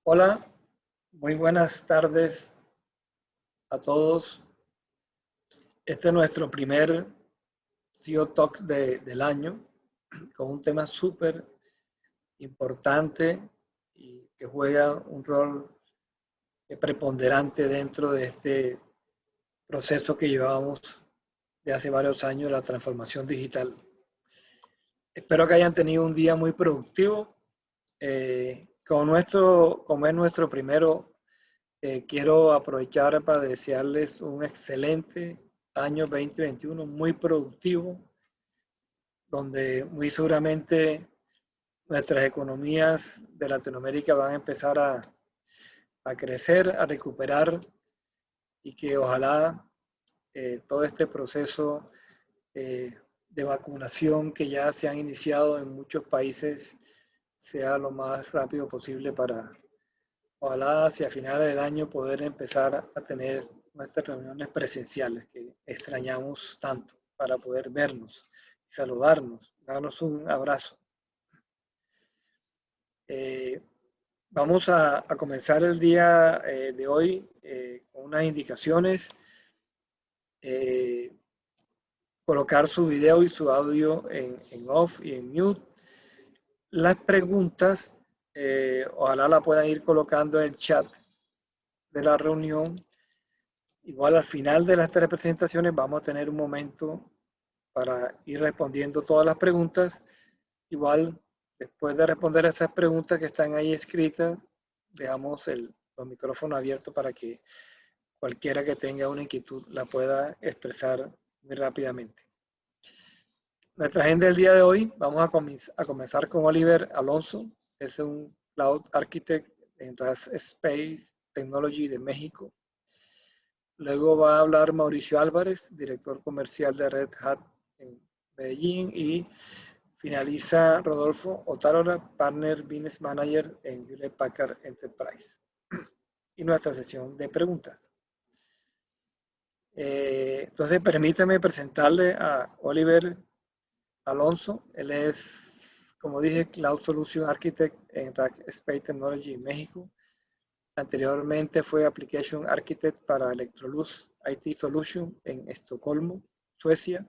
Hola, muy buenas tardes a todos. Este es nuestro primer CEO Talk del año con un tema súper importante y que juega un rol preponderante dentro de este proceso que llevamos de hace varios años, la transformación digital. Espero que hayan tenido un día muy productivo. Como es nuestro primero, quiero aprovechar para desearles un excelente año 2021, muy productivo, donde muy seguramente nuestras economías de Latinoamérica van a empezar a crecer, a recuperar y que ojalá todo este proceso de vacunación que ya se han iniciado en muchos países sea lo más rápido posible para, ojalá hacia finales del año poder empezar a tener nuestras reuniones presenciales que extrañamos tanto para poder vernos, saludarnos, darnos un abrazo. Eh, Vamos a comenzar el día de hoy con unas indicaciones, eh, colocar su video y su audio en off y en mute. Las preguntas, ojalá la puedan ir colocando en el chat de la reunión. Igual al final de las tres presentaciones vamos a tener un momento para ir respondiendo todas las preguntas. Igual después de responder esas preguntas que están ahí escritas, dejamos los micrófonos abiertos para que cualquiera que tenga una inquietud la pueda expresar muy rápidamente. Nuestra agenda del día de hoy, vamos a comenzar con Oliver Alonso, es un Cloud Architect en Rackspace Technology de México. Luego va a hablar Mauricio Álvarez, director comercial de Red Hat en Medellín, y finaliza Rodolfo Otárola, Partner Business Manager en Hewlett Packard Enterprise. Y nuestra sesión de preguntas. Entonces, permítame presentarle a Oliver Alonso. Él es, como dije, Cloud Solution Architect en Rackspace Technology en México. Anteriormente fue Application Architect para Electrolux IT Solution en Estocolmo, Suecia.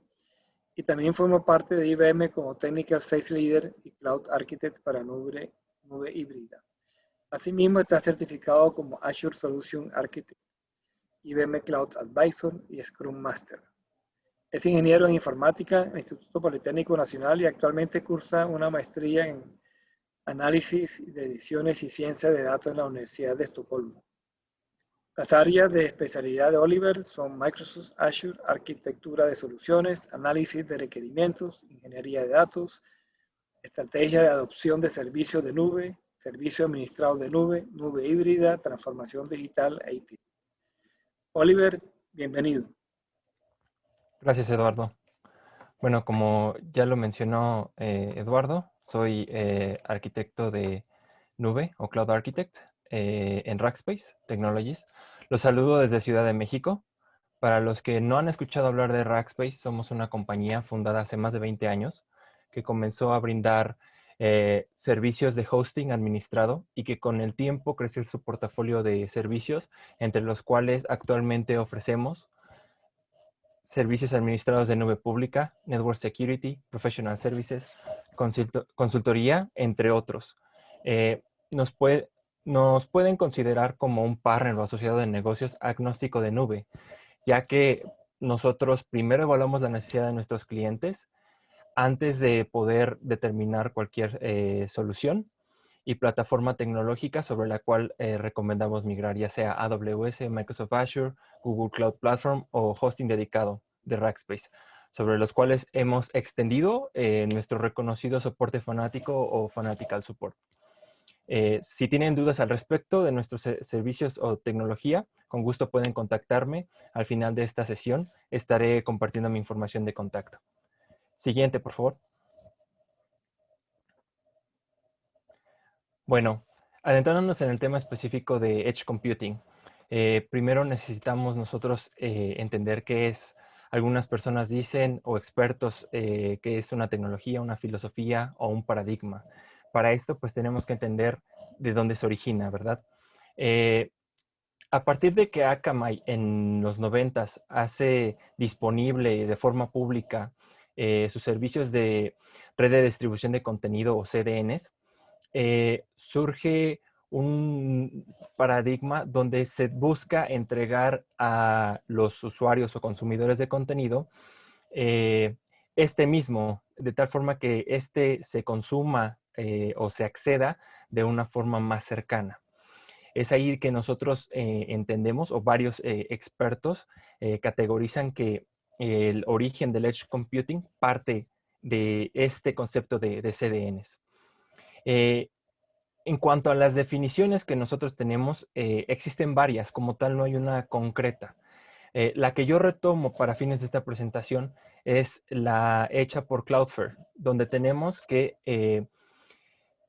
Y también formó parte de IBM como Technical Sales Leader y Cloud Architect para nube híbrida. Asimismo, está certificado como Azure Solution Architect, IBM Cloud Advisor y Scrum Master. Es ingeniero en informática en el Instituto Politécnico Nacional y actualmente cursa una maestría en análisis de ediciones y ciencia de datos en la Universidad de Estocolmo. Las áreas de especialidad de Oliver son Microsoft Azure, arquitectura de soluciones, análisis de requerimientos, ingeniería de datos, estrategia de adopción de servicios de nube, servicio administrado de nube, nube híbrida, transformación digital e IT. Oliver, bienvenido. Gracias, Eduardo. Bueno, como ya lo mencionó Eduardo, soy arquitecto de nube o Cloud Architect en Rackspace Technologies. Los saludo desde Ciudad de México. Para los que no han escuchado hablar de Rackspace, somos una compañía fundada hace más de 20 años que comenzó a brindar servicios de hosting administrado y que con el tiempo creció su portafolio de servicios, entre los cuales actualmente ofrecemos servicios administrados de nube pública, Network Security, Professional Services, consultoría, entre otros. Nos pueden considerar como un partner o asociado de negocios agnóstico de nube, ya que nosotros primero evaluamos la necesidad de nuestros clientes antes de poder determinar cualquier solución y plataforma tecnológica sobre la cual recomendamos migrar, ya sea AWS, Microsoft Azure, Google Cloud Platform o hosting dedicado de Rackspace, sobre los cuales hemos extendido nuestro reconocido soporte fanático o fanatical support. Si tienen dudas al respecto de nuestros servicios o tecnología, con gusto pueden contactarme. Al final de esta sesión estaré compartiendo mi información de contacto. Siguiente, por favor. Bueno, adentrándonos en el tema específico de Edge Computing, primero necesitamos nosotros entender qué es. Algunas personas dicen, o expertos, que es una tecnología, una filosofía o un paradigma. Para esto, pues tenemos que entender de donde se origina, ¿verdad? A partir de que Akamai en los 90 hace disponible de forma pública sus servicios de red de distribución de contenido o CDNs, surge un paradigma donde se busca entregar a los usuarios o consumidores de contenido este mismo, de tal forma que este se consuma o se acceda de una forma más cercana. Es ahí que nosotros entendemos, o varios expertos categorizan que el origen del Edge Computing parte de este concepto de CDNs. En cuanto a las definiciones que nosotros tenemos, existen varias, como tal no hay una concreta. La que yo retomo para fines de esta presentación es la hecha por Cloudflare, donde tenemos que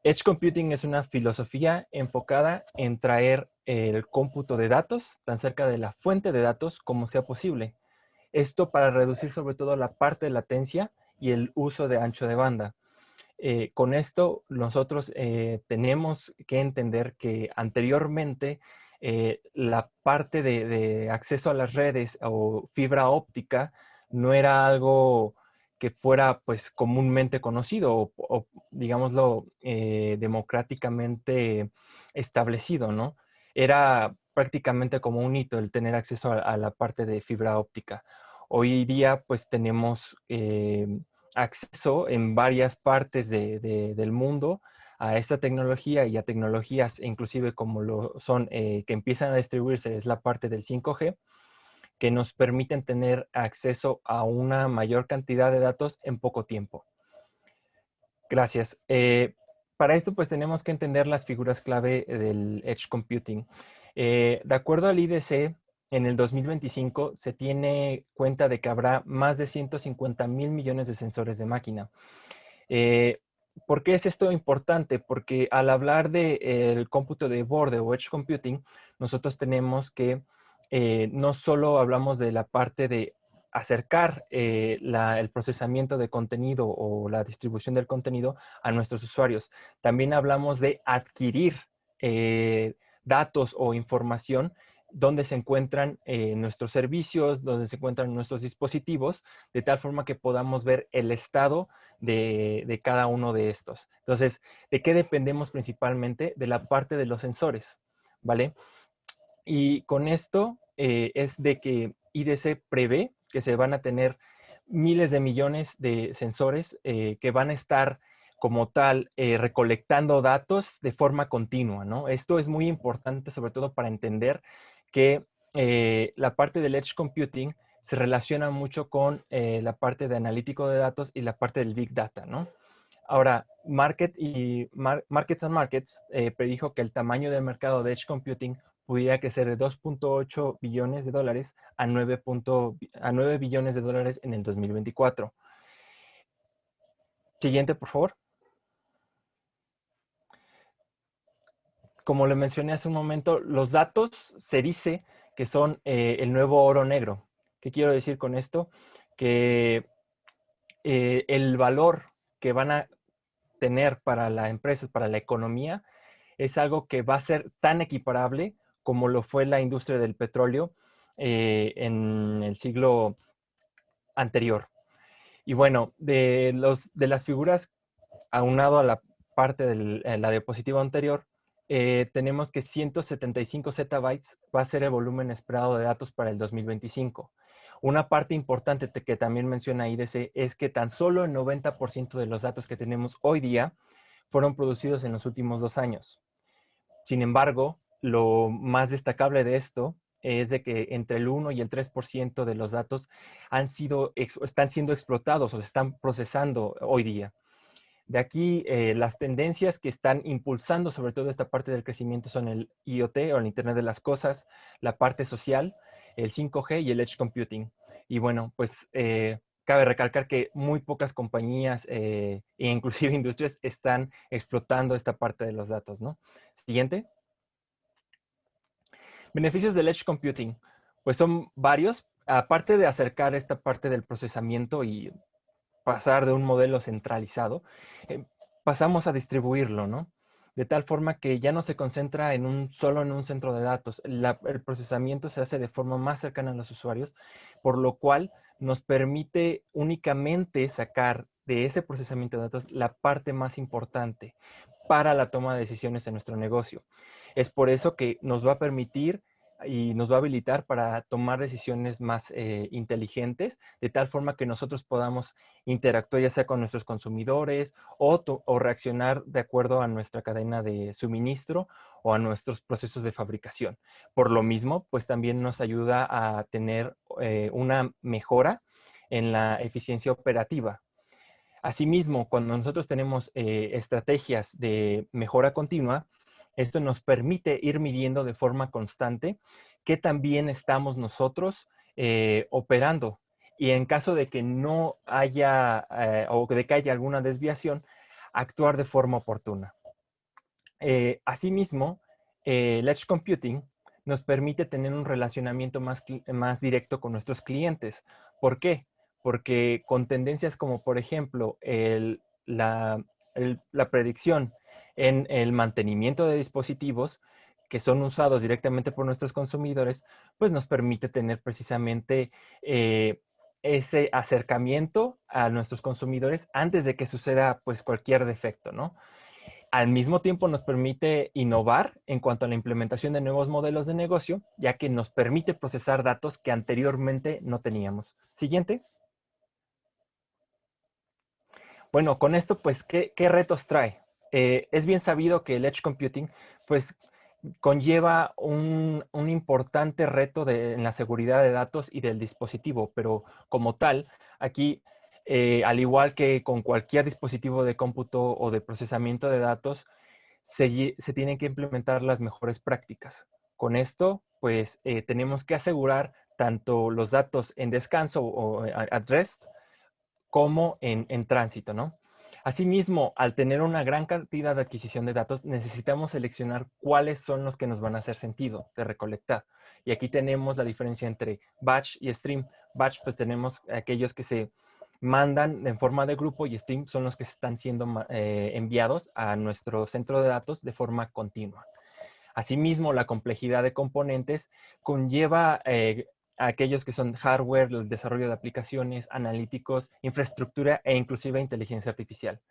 Edge Computing es una filosofía enfocada en traer el cómputo de datos tan cerca de la fuente de datos como sea posible. Esto para reducir sobre todo la parte de latencia y el uso de ancho de banda. Con esto nosotros tenemos que entender que anteriormente la parte de acceso a las redes o fibra óptica no era algo que fuera pues comúnmente conocido o digámoslo democráticamente establecido, ¿no? Era prácticamente como un hito el tener acceso a la parte de fibra óptica. Hoy día pues tenemos acceso en varias partes del mundo a esta tecnología y a tecnologías inclusive como lo son que empiezan a distribuirse, es la parte del 5G, que nos permiten tener acceso a una mayor cantidad de datos en poco tiempo. Gracias. Para esto pues tenemos que entender las figuras clave del Edge Computing. De acuerdo al IDC, en el 2025 se tiene cuenta de que habrá más de 150,000 millones de sensores de máquina. ¿Por qué es esto importante? Porque al hablar del cómputo de borde o Edge Computing, nosotros tenemos que no solo hablamos de la parte de acercar el procesamiento de contenido o la distribución del contenido a nuestros usuarios. También hablamos de adquirir datos o información donde se encuentran nuestros servicios, donde se encuentran nuestros dispositivos, de tal forma que podamos ver el estado de cada uno de estos. Entonces, ¿de qué dependemos principalmente? De la parte de los sensores, ¿vale? Y con esto es de que IDC prevé que se van a tener miles de millones de sensores que van a estar como tal recolectando datos de forma continua, ¿no? Esto es muy importante sobre todo para entender que la parte del Edge Computing se relaciona mucho con la parte de analítico de datos y la parte del Big Data, ¿no? Ahora, Markets and Markets predijo que el tamaño del mercado de Edge Computing pudiera crecer de 2.8 billones de dólares a 9 billones de dólares en el 2024. Siguiente, por favor. Como le mencioné hace un momento, los datos se dice que son el nuevo oro negro. ¿Qué quiero decir con esto? Que el valor que van a tener para la empresa, para la economía, es algo que va a ser tan equiparable como lo fue la industria del petróleo en el siglo anterior. Y bueno, de las figuras, aunado a la parte de la diapositiva anterior, tenemos que 175 zettabytes va a ser el volumen esperado de datos para el 2025. Una parte importante que también menciona IDC es que tan solo el 90% de los datos que tenemos hoy día fueron producidos en los últimos 2 años. Sin embargo, lo más destacable de esto es de que entre el 1 y el 3% de los datos están siendo explotados o se están procesando hoy día. De aquí, las tendencias que están impulsando sobre todo esta parte del crecimiento son el IoT o el Internet de las Cosas, la parte social, el 5G y el Edge Computing. Y bueno, pues cabe recalcar que muy pocas compañías e inclusive industrias están explotando esta parte de los datos, ¿no? Siguiente. Beneficios del Edge Computing. Pues son varios. Aparte de acercar esta parte del procesamiento y pasar de un modelo centralizado, pasamos a distribuirlo, ¿no? de tal forma que ya no se concentra solo en un centro de datos. El procesamiento se hace de forma más cercana a los usuarios, por lo cual nos permite únicamente sacar de ese procesamiento de datos la parte más importante para la toma de decisiones en nuestro negocio. Es por eso que nos va a permitir y nos va a habilitar para tomar decisiones más inteligentes, de tal forma que nosotros podamos interactuar ya sea con nuestros consumidores o reaccionar de acuerdo a nuestra cadena de suministro o a nuestros procesos de fabricación. Por lo mismo, pues también nos ayuda a tener una mejora en la eficiencia operativa. Asimismo, cuando nosotros tenemos estrategias de mejora continua, esto nos permite ir midiendo de forma constante qué también estamos nosotros operando. Y en caso de que no haya o de que haya alguna desviación, actuar de forma oportuna. Asimismo, el Edge Computing nos permite tener un relacionamiento más directo con nuestros clientes. ¿Por qué? Porque con tendencias como, por ejemplo, la predicción en el mantenimiento de dispositivos que son usados directamente por nuestros consumidores, pues nos permite tener precisamente ese acercamiento a nuestros consumidores antes de que suceda pues cualquier defecto, ¿no? Al mismo tiempo nos permite innovar en cuanto a la implementación de nuevos modelos de negocio, ya que nos permite procesar datos que anteriormente no teníamos. Siguiente. Bueno, con esto, pues, ¿qué retos trae? Es bien sabido que el Edge Computing, pues, conlleva un importante reto en la seguridad de datos y del dispositivo, pero como tal, aquí, al igual que con cualquier dispositivo de cómputo o de procesamiento de datos, se tienen que implementar las mejores prácticas. Con esto, pues, tenemos que asegurar tanto los datos en descanso o at rest, como en tránsito, ¿no? Asimismo, al tener una gran cantidad de adquisición de datos, necesitamos seleccionar cuáles son los que nos van a hacer sentido de recolectar. Y aquí tenemos la diferencia entre batch y stream. Batch, pues tenemos aquellos que se mandan en forma de grupo y stream son los que están siendo enviados a nuestro centro de datos de forma continua. Asimismo, la complejidad de componentes conlleva a aquellos que son hardware, el desarrollo de aplicaciones, analíticos, infraestructura e inclusive inteligencia artificial.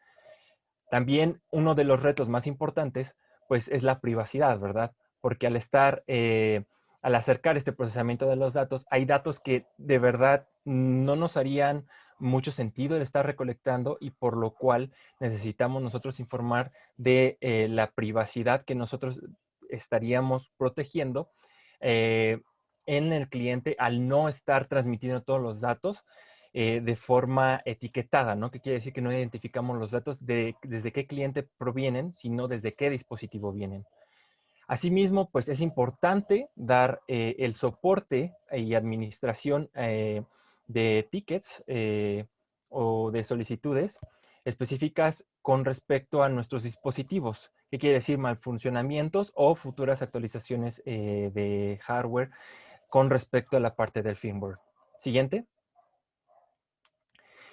También uno de los retos más importantes, pues, es la privacidad, ¿verdad? Porque al acercar este procesamiento de los datos, hay datos que de verdad no nos harían mucho sentido el estar recolectando y por lo cual necesitamos nosotros informar de la privacidad que nosotros estaríamos protegiendo eh, en el cliente al no estar transmitiendo todos los datos de forma etiquetada, ¿no? Que quiere decir que no identificamos los datos desde qué cliente provienen, sino desde qué dispositivo vienen. Asimismo, pues es importante dar el soporte y administración de tickets o de solicitudes específicas con respecto a nuestros dispositivos. ¿Qué quiere decir? Malfuncionamientos o futuras actualizaciones de hardware con respecto a la parte del firmware. Siguiente.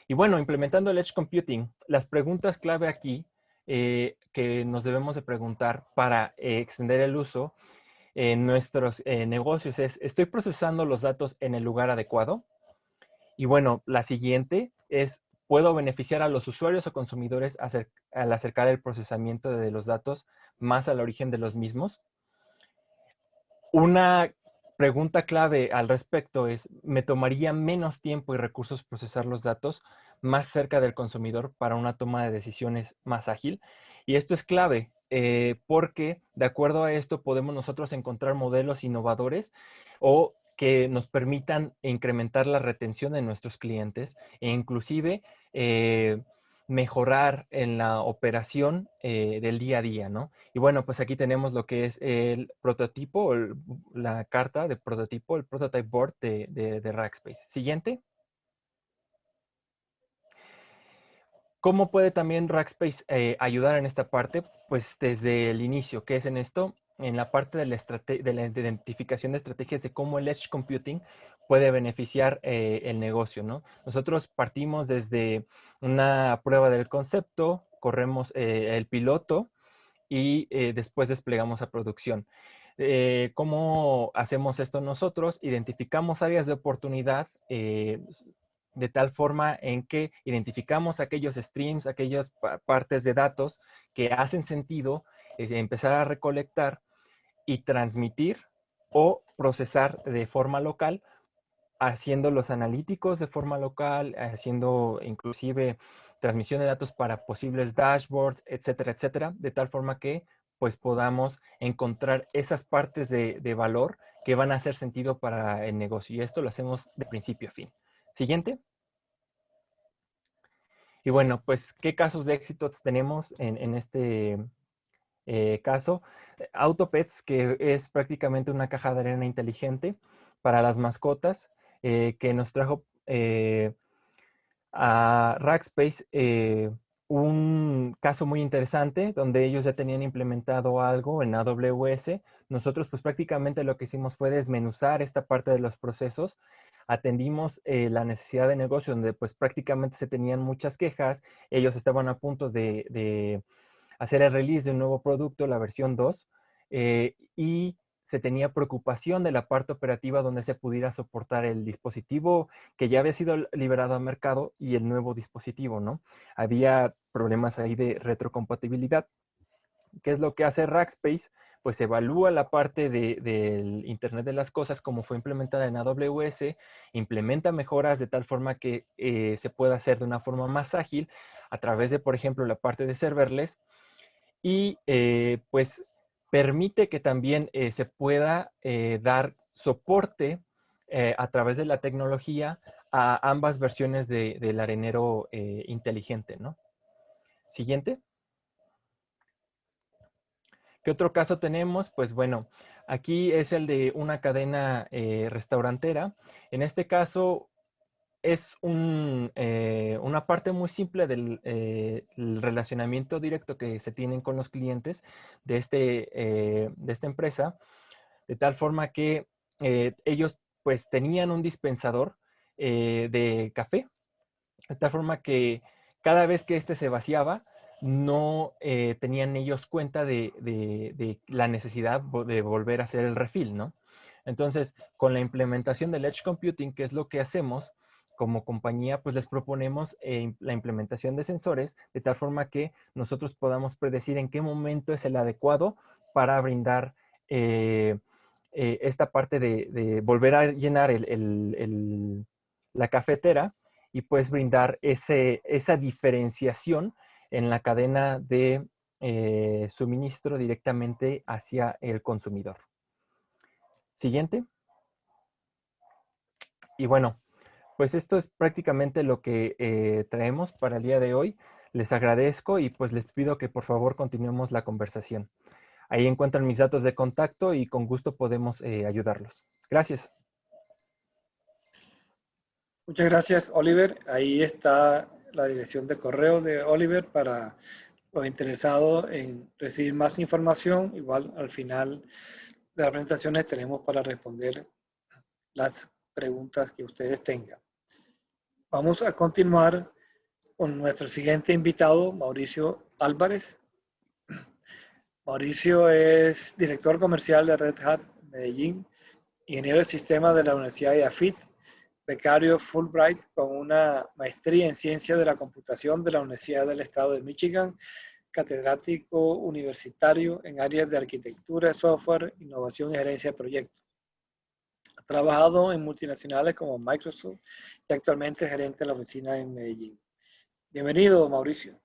Y bueno, implementando el Edge Computing, las preguntas clave aquí que nos debemos de preguntar para extender el uso en nuestros negocios es, ¿estoy procesando los datos en el lugar adecuado? Y bueno, la siguiente es, ¿puedo beneficiar a los usuarios o consumidores al acercar el procesamiento de los datos más al origen de los mismos? Una pregunta clave al respecto es, ¿me tomaría menos tiempo y recursos procesar los datos más cerca del consumidor para una toma de decisiones más ágil? Y esto es clave porque de acuerdo a esto podemos nosotros encontrar modelos innovadores o que nos permitan incrementar la retención de nuestros clientes e inclusive mejorar en la operación del día a día, ¿no? Y bueno, pues aquí tenemos lo que es el prototipo, la carta de prototipo, el prototype board de Rackspace. Siguiente. ¿Cómo puede también Rackspace ayudar en esta parte? Pues desde el inicio, ¿qué es en esto? En la parte de la identificación de estrategias de cómo el Edge Computing puede beneficiar el negocio, ¿no? Nosotros partimos desde una prueba del concepto, corremos el piloto, y después desplegamos a producción. ¿Cómo hacemos esto nosotros? Identificamos áreas de oportunidad de tal forma en que identificamos aquellos streams, aquellas partes de datos que hacen sentido empezar a recolectar y transmitir o procesar de forma local, haciendo los analíticos de forma local, haciendo inclusive transmisión de datos para posibles dashboards, etcétera, etcétera, de tal forma que pues podamos encontrar esas partes de valor que van a hacer sentido para el negocio. Y esto lo hacemos de principio a fin. Siguiente. Y bueno, pues, ¿qué casos de éxito tenemos en este caso? Autopets, que es prácticamente una caja de arena inteligente para las mascotas, que nos trajo a Rackspace un caso muy interesante donde ellos ya tenían implementado algo en AWS. Nosotros pues prácticamente lo que hicimos fue desmenuzar esta parte de los procesos. Atendimos la necesidad de negocio donde pues prácticamente se tenían muchas quejas. Ellos estaban a punto de hacer el release de un nuevo producto, la versión 2, y se tenía preocupación de la parte operativa donde se pudiera soportar el dispositivo que ya había sido liberado al mercado y el nuevo dispositivo, ¿no? Había problemas ahí de retrocompatibilidad. ¿Qué es lo que hace Rackspace? Pues evalúa la parte del Internet de las Cosas como fue implementada en AWS, implementa mejoras de tal forma que se pueda hacer de una forma más ágil a través de, por ejemplo, la parte de serverless, y pues permite que también se pueda dar soporte a través de la tecnología a ambas versiones del arenero inteligente, ¿no? Siguiente. ¿Qué otro caso tenemos? Pues bueno, aquí es el de una cadena restaurantera. En este caso es una parte muy simple del el relacionamiento directo que se tienen con los clientes de esta empresa, de tal forma que ellos pues tenían un dispensador de café, de tal forma que cada vez que este se vaciaba, no tenían ellos cuenta de la necesidad de volver a hacer el refill, ¿no? Entonces, con la implementación del Edge Computing, ¿qué es lo que hacemos? Como compañía, pues les proponemos la implementación de sensores de tal forma que nosotros podamos predecir en qué momento es el adecuado para brindar esta parte de volver a llenar la cafetera y puedes brindar esa diferenciación en la cadena de suministro directamente hacia el consumidor. Siguiente. Y bueno, pues esto es prácticamente lo que traemos para el día de hoy. Les agradezco y pues les pido que por favor continuemos la conversación. Ahí encuentran mis datos de contacto y con gusto podemos ayudarlos. Gracias. Muchas gracias, Oliver. Ahí está la dirección de correo de Oliver para los interesados en recibir más información. Igual al final de las presentaciones tenemos para responder las preguntas que ustedes tengan. Vamos a continuar con nuestro siguiente invitado, Mauricio Álvarez. Mauricio es director comercial de Red Hat Medellín, ingeniero de sistemas de la Universidad de AFIT, becario Fulbright con una maestría en ciencia de la computación de la Universidad del Estado de Michigan, catedrático universitario en áreas de arquitectura, software, innovación y gerencia de proyectos. Ha trabajado en multinacionales como Microsoft y actualmente es gerente de la oficina en Medellín. Bienvenido, Mauricio.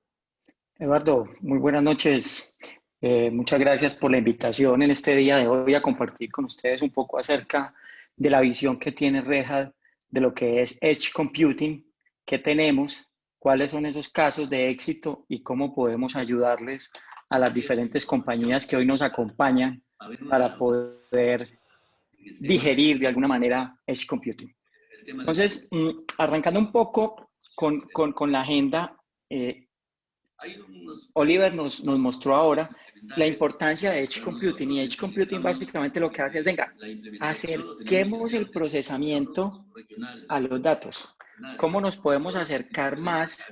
Eduardo, muy buenas noches. Muchas gracias por la invitación en este día de hoy a compartir con ustedes un poco acerca de la visión que tiene Red Hat de lo que es Edge Computing, qué tenemos, cuáles son esos casos de éxito y cómo podemos ayudarles a las diferentes compañías que hoy nos acompañan para poder digerir de alguna manera Edge Computing. Entonces, arrancando un poco con la agenda, Oliver nos mostró ahora la importancia de Edge Computing, y Edge Computing básicamente lo que hace es, venga, acerquemos el procesamiento a los datos. ¿Cómo nos podemos acercar más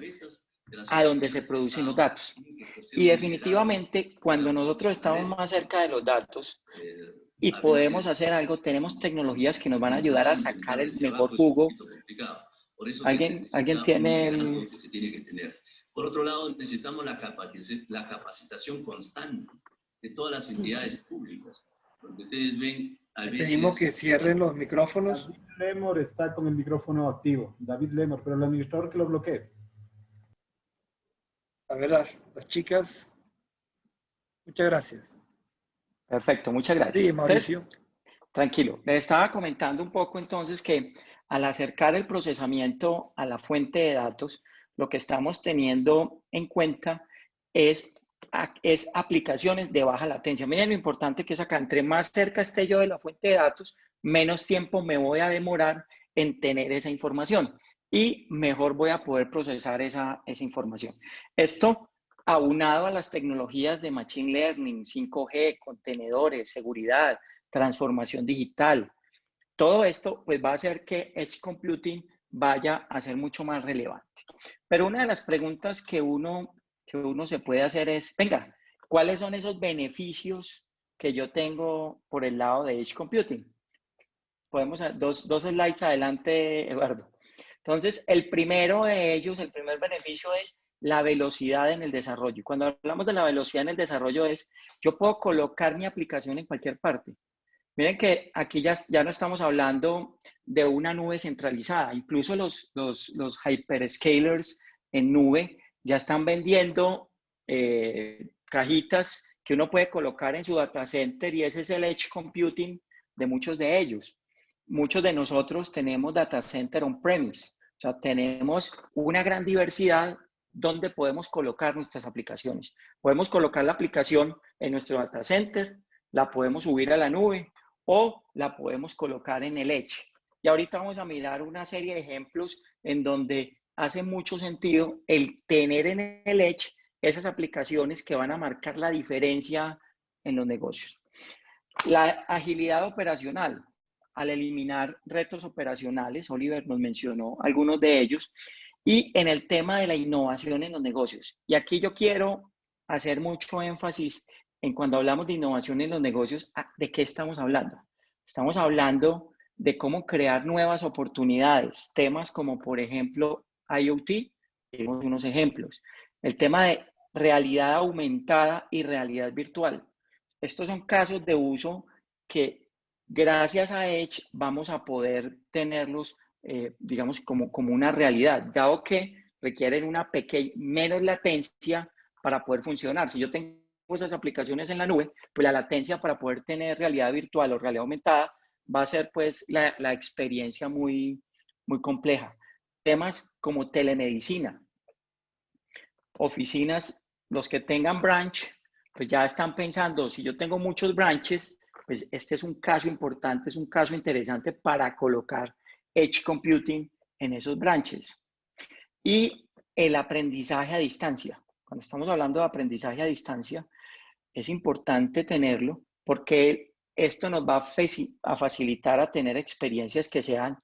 a donde se producen los datos? Y definitivamente, cuando nosotros estamos más cerca de los datos y podemos hacer algo, tenemos tecnologías que nos van a ayudar a sacar el mejor jugo. ¿Alguien tiene el...? Por otro lado, necesitamos la capacitación constante de todas las entidades públicas. Porque ustedes ven, a veces... Pedimos que cierren los micrófonos. David Lemor está con el micrófono activo. David Lemor, pero el administrador que lo bloquee. A ver, las chicas. Muchas gracias. Perfecto, muchas gracias. Sí, Mauricio. Entonces, tranquilo. Les estaba comentando un poco entonces que al acercar el procesamiento a la fuente de datos, lo que estamos teniendo en cuenta es aplicaciones de baja latencia. Miren lo importante que es acá. Entre más cerca esté yo de la fuente de datos, menos tiempo me voy a demorar en tener esa información y mejor voy a poder procesar esa información. Esto aunado a las tecnologías de Machine Learning, 5G, contenedores, seguridad, transformación digital. Todo esto pues va a hacer que Edge Computing vaya a ser mucho más relevante. Pero una de las preguntas que uno se puede hacer es, venga, ¿cuáles son esos beneficios que yo tengo por el lado de Edge Computing? Podemos, dos slides adelante, Eduardo. Entonces, el primero de ellos, el primer beneficio es la velocidad en el desarrollo. Y cuando hablamos de la velocidad en el desarrollo es, yo puedo colocar mi aplicación en cualquier parte. Miren que aquí ya no estamos hablando de una nube centralizada. Incluso los hyperscalers en nube ya están vendiendo cajitas que uno puede colocar en su data center y ese es el edge computing de muchos de ellos. Muchos de nosotros tenemos data center on-premise. O sea, tenemos una gran diversidad donde podemos colocar nuestras aplicaciones. Podemos colocar la aplicación en nuestro data center, la podemos subir a la nube o la podemos colocar en el Edge. Y ahorita vamos a mirar una serie de ejemplos en donde hace mucho sentido el tener en el Edge esas aplicaciones que van a marcar la diferencia en los negocios. La agilidad operacional. Al eliminar retos operacionales, Oliver nos mencionó algunos de ellos, y en el tema de la innovación en los negocios. Y aquí yo quiero hacer mucho énfasis en cuando hablamos de innovación en los negocios, ¿de qué estamos hablando? Estamos hablando de cómo crear nuevas oportunidades, temas como por ejemplo IoT, tenemos unos ejemplos, el tema de realidad aumentada y realidad virtual. Estos son casos de uso que gracias a Edge vamos a poder tenerlos, digamos, como una realidad, dado que requieren menos latencia para poder funcionar. Si yo tengo esas aplicaciones en la nube, pues la latencia para poder tener realidad virtual o realidad aumentada va a ser pues la experiencia muy, muy compleja. Temas como telemedicina, oficinas, los que tengan branch, pues ya están pensando, si yo tengo muchos branches, pues este es un caso importante, es un caso interesante para colocar Edge Computing en esos branches. Y el aprendizaje a distancia. Cuando estamos hablando de aprendizaje a distancia, es importante tenerlo porque esto nos va a facilitar a tener experiencias que sean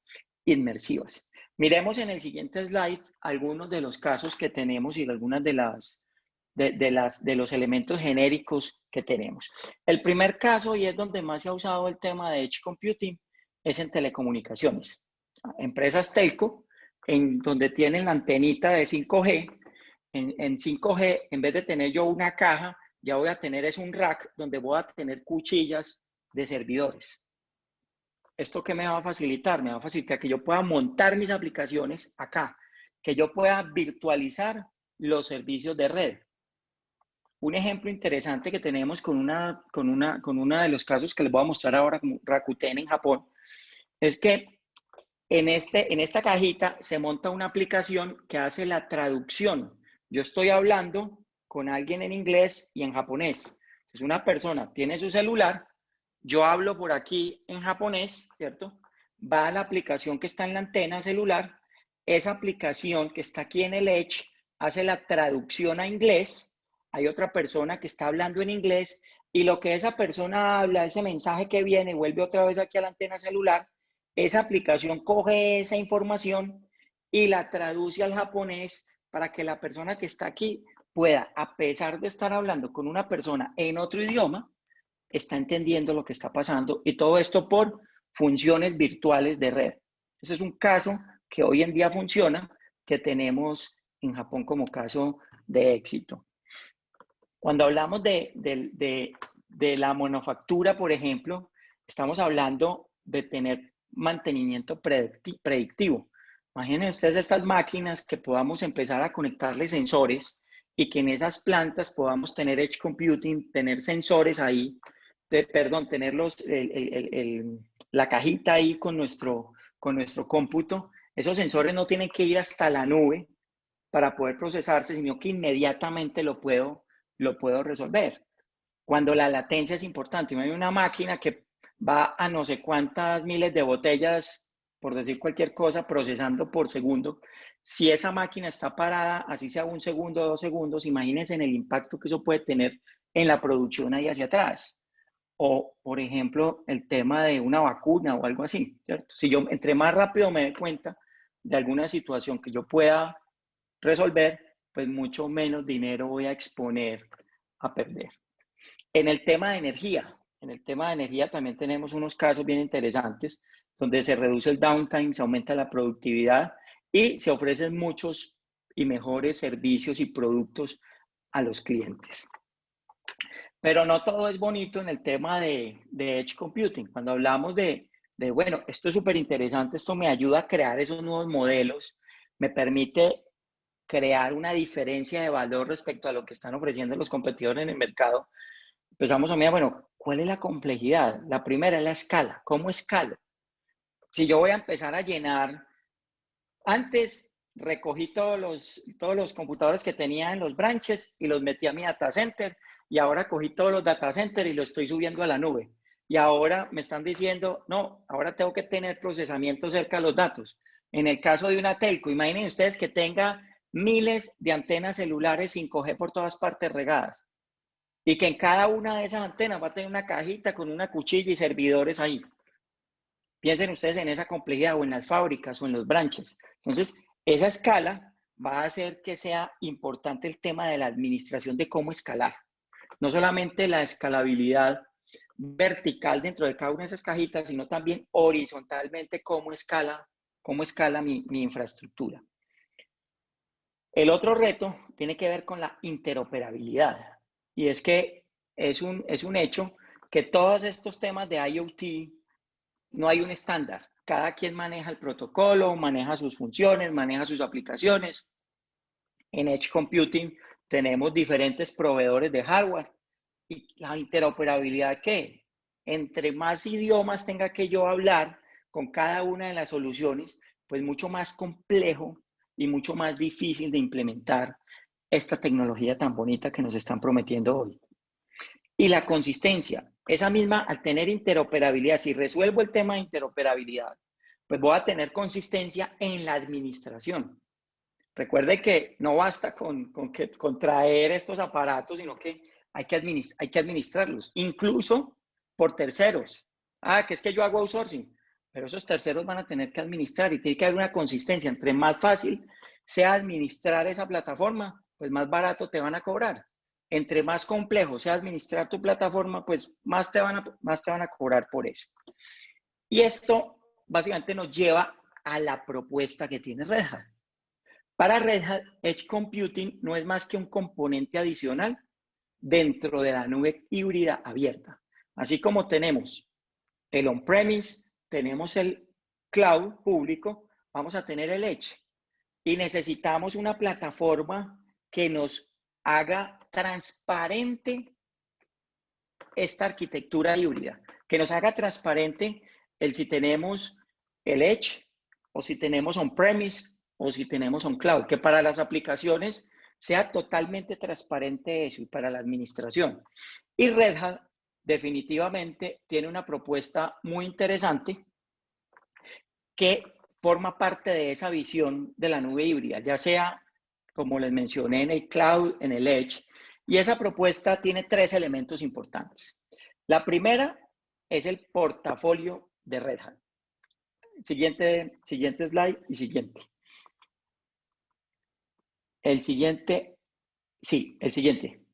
inmersivas. Miremos en el siguiente slide algunos de los casos que tenemos y algunas de los elementos genéricos que tenemos. El primer caso, y es donde más se ha usado el tema de Edge Computing, es en telecomunicaciones. Empresas telco, en donde tienen la antenita de 5G, en 5G, en vez de tener yo una caja, ya voy a tener es un rack donde voy a tener cuchillas de servidores. ¿Esto qué me va a facilitar? Me va a facilitar que yo pueda montar mis aplicaciones acá, que yo pueda virtualizar los servicios de red. Un ejemplo interesante que tenemos con una de los casos que les voy a mostrar ahora, como Rakuten en Japón, es que en esta cajita se monta una aplicación que hace la traducción. Yo estoy hablando con alguien en inglés y en japonés. Entonces, una persona tiene su celular, yo hablo por aquí en japonés, ¿cierto? Va a la aplicación que está en la antena celular, esa aplicación que está aquí en el Edge hace la traducción a inglés, hay otra persona que está hablando en inglés y lo que esa persona habla, ese mensaje que viene, vuelve otra vez aquí a la antena celular, esa aplicación coge esa información y la traduce al japonés para que la persona que está aquí pueda, a pesar de estar hablando con una persona en otro idioma, está entendiendo lo que está pasando, y todo esto por funciones virtuales de red. Ese es un caso que hoy en día funciona, que tenemos en Japón como caso de éxito. Cuando hablamos de la manufactura, por ejemplo, estamos hablando de tener mantenimiento predictivo. Imaginen ustedes estas máquinas que podamos empezar a conectarle sensores y que en esas plantas podamos tener edge computing, tener sensores ahí, tener la cajita ahí con nuestro cómputo. Esos sensores no tienen que ir hasta la nube para poder procesarse, sino que inmediatamente lo puedo resolver. Cuando la latencia es importante, hay una máquina que va a no sé cuántas miles de botellas, por decir cualquier cosa, procesando por segundo. Si esa máquina está parada, así sea 1 segundo, 2 segundos, imagínense en el impacto que eso puede tener en la producción ahí hacia atrás. O, por ejemplo, el tema de una vacuna o algo así, ¿cierto? Si yo entre más rápido me dé cuenta de alguna situación que yo pueda resolver, pues mucho menos dinero voy a exponer a perder. En el tema de energía también tenemos unos casos bien interesantes donde se reduce el downtime, se aumenta la productividad y se ofrecen muchos y mejores servicios y productos a los clientes. Pero no todo es bonito en el tema de Edge Computing. Cuando hablamos bueno, esto es súper interesante, esto me ayuda a crear esos nuevos modelos, me permite crear una diferencia de valor respecto a lo que están ofreciendo los competidores en el mercado. Empezamos a mirar, bueno, ¿cuál es la complejidad? La primera es la escala. ¿Cómo escalo? Si yo voy a empezar a llenar, antes recogí todos los computadores que tenía en los branches y los metí a mi data center, y ahora cogí todos los data centers y los estoy subiendo a la nube. Y ahora me están diciendo, no, ahora tengo que tener procesamiento cerca de los datos. En el caso de una telco, imaginen ustedes que tenga miles de antenas celulares 5G por todas partes regadas, y que en cada una de esas antenas va a tener una cajita con una cuchilla y servidores ahí. Piensen ustedes en esa complejidad, o en las fábricas o en los branches. Entonces, esa escala va a hacer que sea importante el tema de la administración de cómo escalar. No solamente la escalabilidad vertical dentro de cada una de esas cajitas, sino también horizontalmente cómo escala mi infraestructura. El otro reto tiene que ver con la interoperabilidad, y es que es un hecho que todos estos temas de IoT no hay un estándar. Cada quien maneja el protocolo, maneja sus funciones, maneja sus aplicaciones. En Edge Computing tenemos diferentes proveedores de hardware. ¿Y la interoperabilidad qué? Entre más idiomas tenga que yo hablar con cada una de las soluciones, pues mucho más complejo y mucho más difícil de implementar esta tecnología tan bonita que nos están prometiendo hoy. Y la consistencia, esa misma, al tener interoperabilidad, si resuelvo el tema de interoperabilidad, pues voy a tener consistencia en la administración. Recuerde que no basta con traer estos aparatos, sino que hay que administrarlos, incluso por terceros. Que es que yo hago outsourcing, pero esos terceros van a tener que administrar, y tiene que haber una consistencia. Entre más fácil sea administrar esa plataforma, pues más barato te van a cobrar. Entre más complejo sea administrar tu plataforma, pues más te van a cobrar por eso. Y esto básicamente nos lleva a la propuesta que tiene Red Hat. Para Red Hat, Edge Computing no es más que un componente adicional dentro de la nube híbrida abierta. Así como tenemos el on-premise, tenemos el cloud público, vamos a tener el Edge. Y necesitamos una plataforma que nos haga transparente esta arquitectura híbrida, que nos haga transparente si tenemos el Edge, o si tenemos on-premise, o si tenemos on-cloud, que para las aplicaciones sea totalmente transparente eso, y para la administración. Y Red Hat definitivamente tiene una propuesta muy interesante que forma parte de esa visión de la nube híbrida, ya sea, como les mencioné, en el cloud, en el edge. Y esa propuesta tiene 3 elementos importantes. La primera es el portafolio de Red Hat. Siguiente slide y siguiente. El siguiente Sí, el siguiente.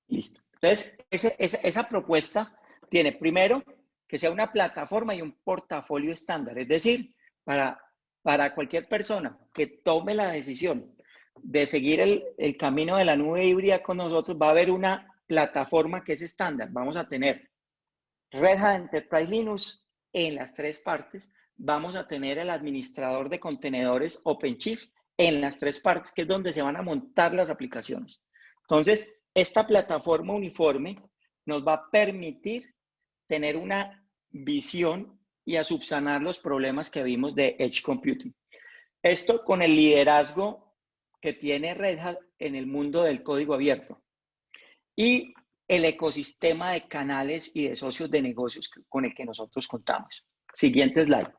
Listo. Entonces, esa propuesta tiene primero que sea una plataforma y un portafolio estándar. Es decir, para cualquier persona que tome la decisión de seguir el camino de la nube híbrida con nosotros, va a haber una plataforma que es estándar. Vamos a tener Red Hat Enterprise Linux en las 3 partes. Vamos a tener el administrador de contenedores OpenShift en las 3 partes, que es donde se van a montar las aplicaciones. Entonces, esta plataforma uniforme nos va a permitir tener una visión y a subsanar los problemas que vimos de Edge Computing. Esto con el liderazgo que tiene Red Hat en el mundo del código abierto y el ecosistema de canales y de socios de negocios con el que nosotros contamos. Siguiente slide.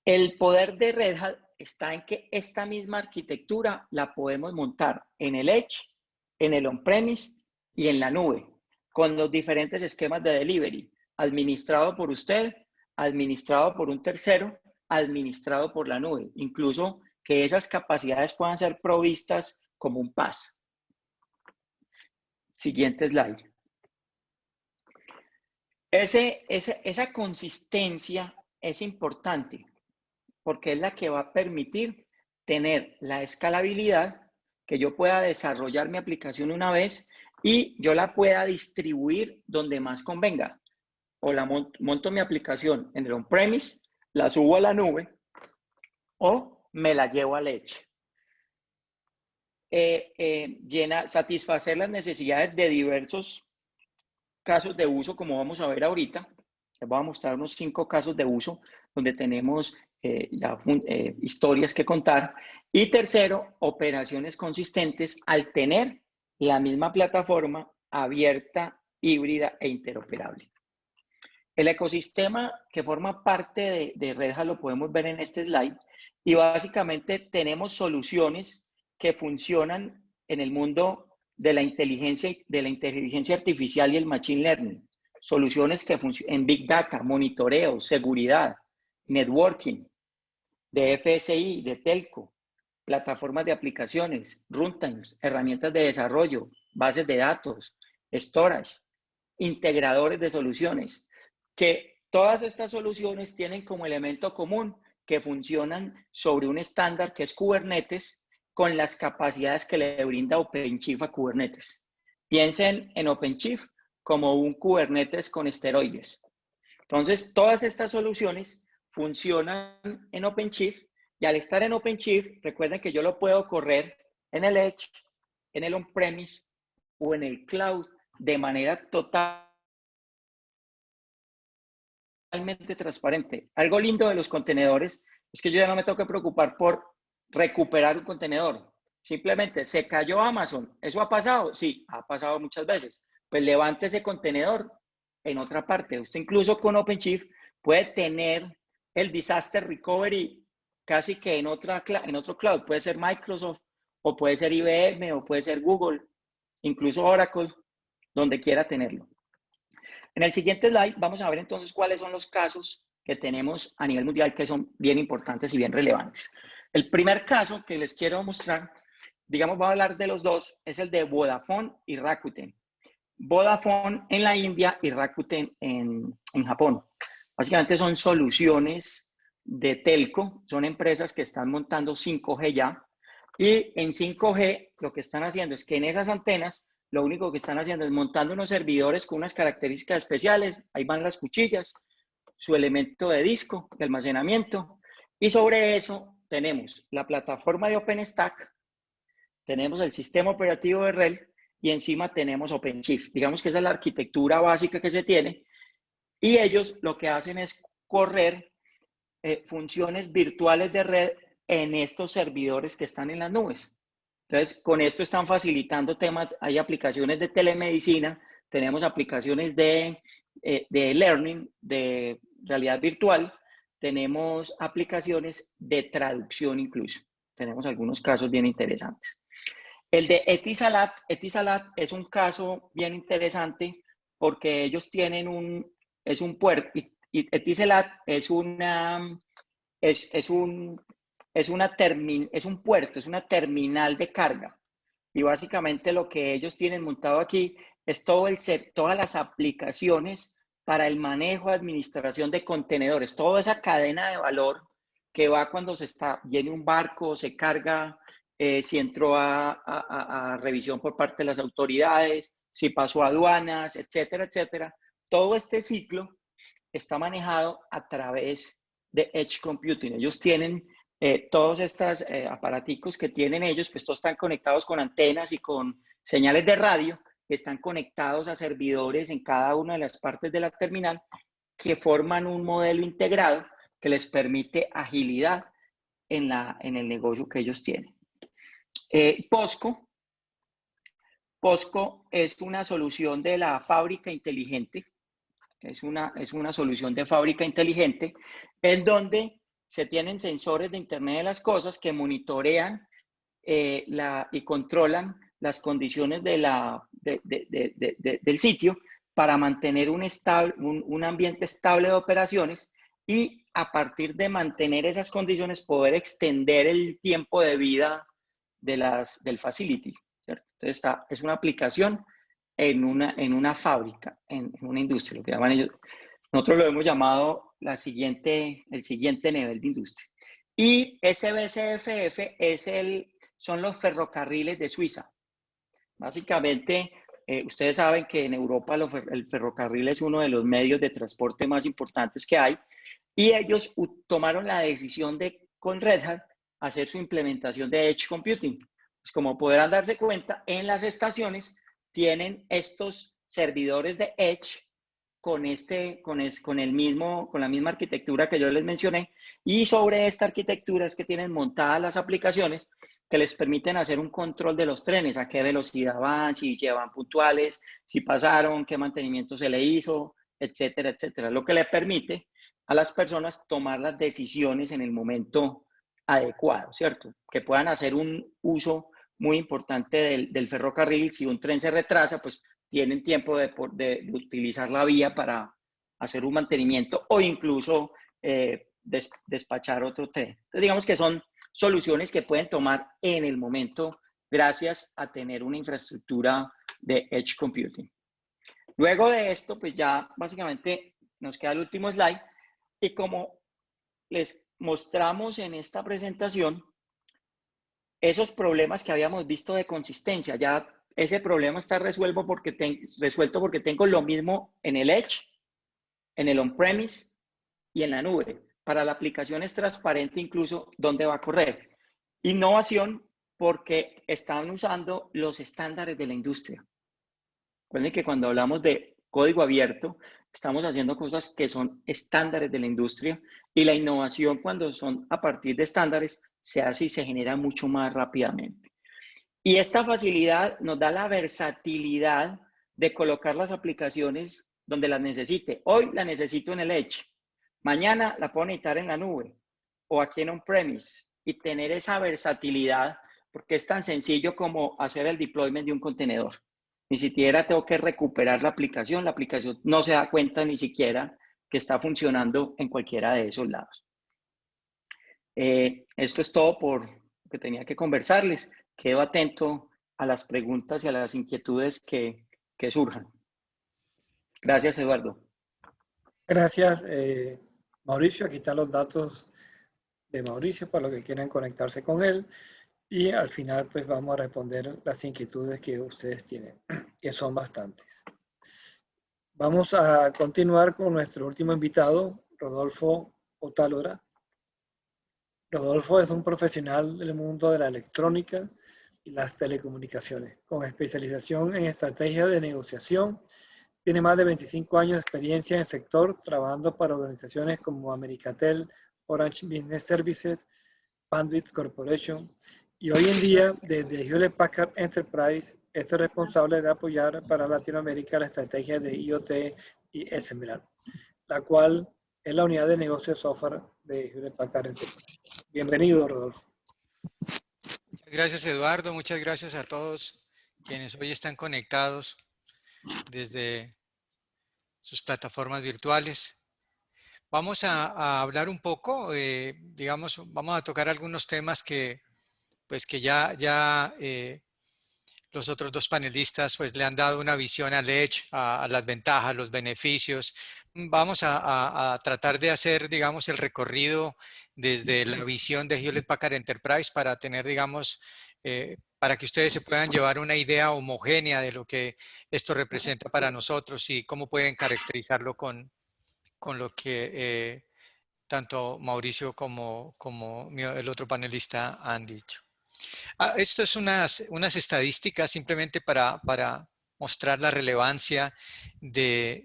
El poder de Red Hat está en que esta misma arquitectura la podemos montar en el Edge, en el on-premise y en la nube, con los diferentes esquemas de delivery, administrado por usted, administrado por un tercero, administrado por la nube, incluso que esas capacidades puedan ser provistas como un PaaS. Siguiente slide. Esa consistencia es importante porque es la que va a permitir tener la escalabilidad, que yo pueda desarrollar mi aplicación una vez y yo la pueda distribuir donde más convenga. O la monto mi aplicación en el on-premise, la subo a la nube o me la llevo al Edge. Satisfacer las necesidades de diversos casos de uso, como vamos a ver ahorita. Les voy a mostrar unos 5 casos de uso donde tenemos historias que contar. Y tercero, operaciones consistentes al tener la misma plataforma abierta, híbrida e interoperable. El ecosistema que forma parte de Red Hat lo podemos ver en este slide y básicamente tenemos soluciones que funcionan en el mundo de la inteligencia artificial y el machine learning. Soluciones que funcionan en Big Data, monitoreo, seguridad, networking, de FSI, de telco, plataformas de aplicaciones, runtimes, herramientas de desarrollo, bases de datos, storage, integradores de soluciones, que todas estas soluciones tienen como elemento común que funcionan sobre un estándar que es Kubernetes con las capacidades que le brinda OpenShift a Kubernetes. Piensen en OpenShift como un Kubernetes con esteroides. Entonces, todas estas soluciones funcionan en OpenShift y al estar en OpenShift, recuerden que yo lo puedo correr en el Edge, en el on-premise o en el cloud de manera totalmente transparente. Algo lindo de los contenedores es que yo ya no me tengo que preocupar por recuperar un contenedor. Simplemente se cayó Amazon. ¿Eso ha pasado? Sí, ha pasado muchas veces. Pues levante ese contenedor en otra parte. Usted incluso con OpenShift puede tener el disaster recovery casi que en otro cloud. Puede ser Microsoft o puede ser IBM o puede ser Google, incluso Oracle, donde quiera tenerlo. En el siguiente slide vamos a ver entonces cuáles son los casos que tenemos a nivel mundial que son bien importantes y bien relevantes. El primer caso que les quiero mostrar, digamos, voy a hablar de los dos, es el de Vodafone y Rakuten. Vodafone en la India y Rakuten en Japón. Básicamente son soluciones de telco, son empresas que están montando 5G ya, y en 5G lo que están haciendo es que en esas antenas lo único que están haciendo es montando unos servidores con unas características especiales, ahí van las cuchillas, su elemento de disco, de almacenamiento, y sobre eso tenemos la plataforma de OpenStack, tenemos el sistema operativo de RHEL, y encima tenemos OpenShift. Digamos que esa es la arquitectura básica que se tiene, y ellos lo que hacen es correr funciones virtuales de red en estos servidores que están en las nubes. Entonces, con esto están facilitando temas, hay aplicaciones de telemedicina, tenemos aplicaciones de learning, de realidad virtual, tenemos aplicaciones de traducción incluso. Tenemos algunos casos bien interesantes. El de Etisalat es un caso bien interesante porque ellos tienen es un puerto, y Etisalat es un es un puerto, es una terminal de carga. Y básicamente lo que ellos tienen montado aquí es todas las aplicaciones para el manejo, administración de contenedores, toda esa cadena de valor que va cuando viene un barco, se carga, si entró a revisión por parte de las autoridades, si pasó a aduanas, etcétera, etcétera. Todo este ciclo está manejado a través de Edge Computing. Ellos tienen todos estos aparaticos que tienen ellos, pues todos están conectados con antenas y con señales de radio, que están conectados a servidores en cada una de las partes de la terminal, que forman un modelo integrado que les permite agilidad en el negocio que ellos tienen. POSCO es una solución de la fábrica inteligente. Es una solución de fábrica inteligente en donde se tienen sensores de Internet de las Cosas que monitorean y controlan las condiciones del sitio para mantener un ambiente estable de operaciones y a partir de mantener esas condiciones poder extender el tiempo de vida del facility, ¿cierto? Entonces es una aplicación en una fábrica, en una industria, lo que llaman ellos. Nosotros lo hemos llamado el siguiente nivel de industria. Y SBCFF son los ferrocarriles de Suiza. Básicamente, ustedes saben que en Europa el ferrocarril es uno de los medios de transporte más importantes que hay y ellos tomaron la decisión con Red Hat, hacer su implementación de Edge Computing. Pues como podrán darse cuenta, en las estaciones tienen estos servidores de Edge con la misma arquitectura que yo les mencioné, y sobre esta arquitectura es que tienen montadas las aplicaciones que les permiten hacer un control de los trenes, a qué velocidad van, si llevan puntuales, si pasaron, qué mantenimiento se le hizo, etcétera, etcétera. Lo que le permite a las personas tomar las decisiones en el momento adecuado, ¿cierto? Que puedan hacer un uso muy importante del ferrocarril. Si un tren se retrasa, pues tienen tiempo de utilizar la vía para hacer un mantenimiento o incluso despachar otro tren. Entonces, digamos que son soluciones que pueden tomar en el momento gracias a tener una infraestructura de Edge Computing. Luego de esto, pues ya básicamente nos queda el último slide y como les mostramos en esta presentación, esos problemas que habíamos visto de consistencia, ya ese problema está resuelto porque tengo lo mismo en el Edge, en el on-premise y en la nube. Para la aplicación es transparente incluso dónde va a correr. Innovación porque están usando los estándares de la industria. Recuerden que cuando hablamos de código abierto, estamos haciendo cosas que son estándares de la industria y la innovación cuando son a partir de estándares se hace y se genera mucho más rápidamente. Y esta facilidad nos da la versatilidad de colocar las aplicaciones donde las necesite. Hoy la necesito en el Edge, mañana la puedo necesitar en la nube o aquí en on-premise y tener esa versatilidad porque es tan sencillo como hacer el deployment de un contenedor. Ni siquiera tengo que recuperar la aplicación no se da cuenta ni siquiera que está funcionando en cualquiera de esos lados. Esto es todo por lo que tenía que conversarles. Quedo atento a las preguntas y a las inquietudes que surjan. Gracias, Eduardo. Gracias, Mauricio. Aquí están los datos de Mauricio para los que quieran conectarse con él. Y al final, pues vamos a responder las inquietudes que ustedes tienen, que son bastantes. Vamos a continuar con nuestro último invitado, Rodolfo Otálora. Rodolfo es un profesional del mundo de la electrónica y las telecomunicaciones, con especialización en estrategia de negociación. Tiene más de 25 años de experiencia en el sector, trabajando para organizaciones como Americatel, Orange Business Services, Bandwidth Corporation, y hoy en día, desde Hewlett Packard Enterprise, es responsable de apoyar para Latinoamérica la estrategia de IoT y Emerald, la cual es la unidad de negocio de software de Hewlett Packard Enterprise. Bienvenido, Rodolfo. Muchas gracias, Eduardo. Muchas gracias a todos quienes hoy están conectados desde sus plataformas virtuales. Vamos a hablar un poco, digamos, vamos a tocar algunos temas que, pues, que ya los otros dos panelistas pues, le han dado una visión al Edge, a las ventajas, los beneficios. Vamos a tratar de hacer, digamos, el recorrido desde la visión de Hewlett Packard Enterprise para tener, digamos, para que ustedes se puedan llevar una idea homogénea de lo que esto representa para nosotros y cómo pueden caracterizarlo con lo que tanto Mauricio como el otro panelista han dicho. Esto es unas estadísticas simplemente para mostrar la relevancia del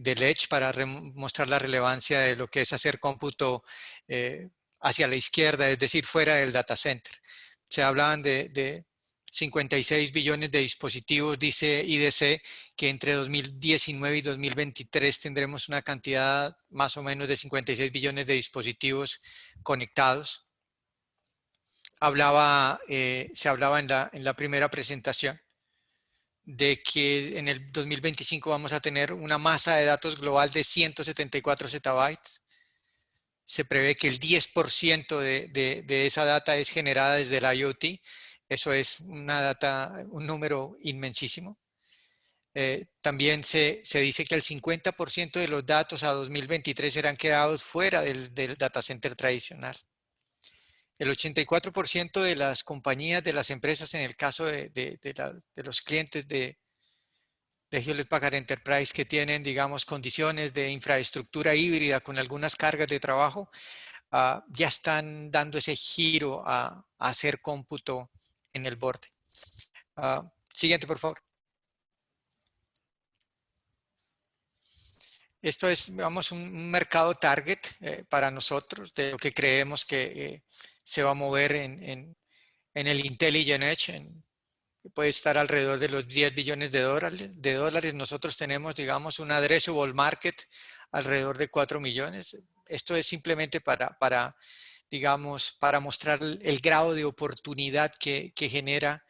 Edge, para mostrar la relevancia de lo que es hacer cómputo hacia la izquierda, es decir, fuera del data center. Se hablaban de 56 billones de dispositivos, dice IDC, que entre 2019 y 2023 tendremos una cantidad más o menos de 56 billones de dispositivos conectados. Se hablaba en la primera presentación de que en el 2025 vamos a tener una masa de datos global de 174 zettabytes. Se prevé que el 10% de esa data es generada desde el IoT. Eso es un número inmensísimo. También se dice que el 50% de los datos a 2023 serán creados fuera del data center tradicional. El 84% de las compañías, de las empresas, en el caso de los clientes de Hewlett Packard Enterprise que tienen, digamos, condiciones de infraestructura híbrida con algunas cargas de trabajo, ya están dando ese giro a hacer cómputo en el borde. Siguiente, por favor. Esto es, digamos, un mercado target para nosotros, de lo que creemos que se va a mover en el Intelligent Edge, puede estar alrededor de los 10 billones de dólares. Nosotros tenemos, digamos, un addressable market alrededor de 4 millones. Esto es simplemente digamos, para mostrar el grado de oportunidad que genera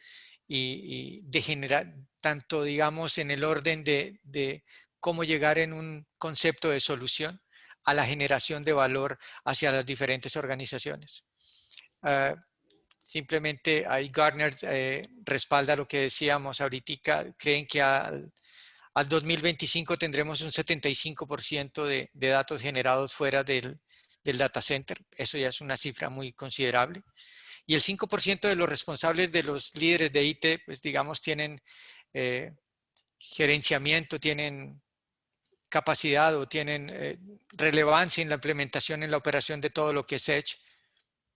y de generar tanto, digamos, en el orden de cómo llegar en un concepto de solución a la generación de valor hacia las diferentes organizaciones. Simplemente ahí Gartner respalda lo que decíamos ahorita. Creen que al 2025 tendremos un 75% de datos generados fuera del data center. Eso ya es una cifra muy considerable. Y el 5% de los responsables de los líderes de IT, pues digamos, tienen gerenciamiento, tienen capacidad o tienen relevancia en la implementación, en la operación de todo lo que es Edge.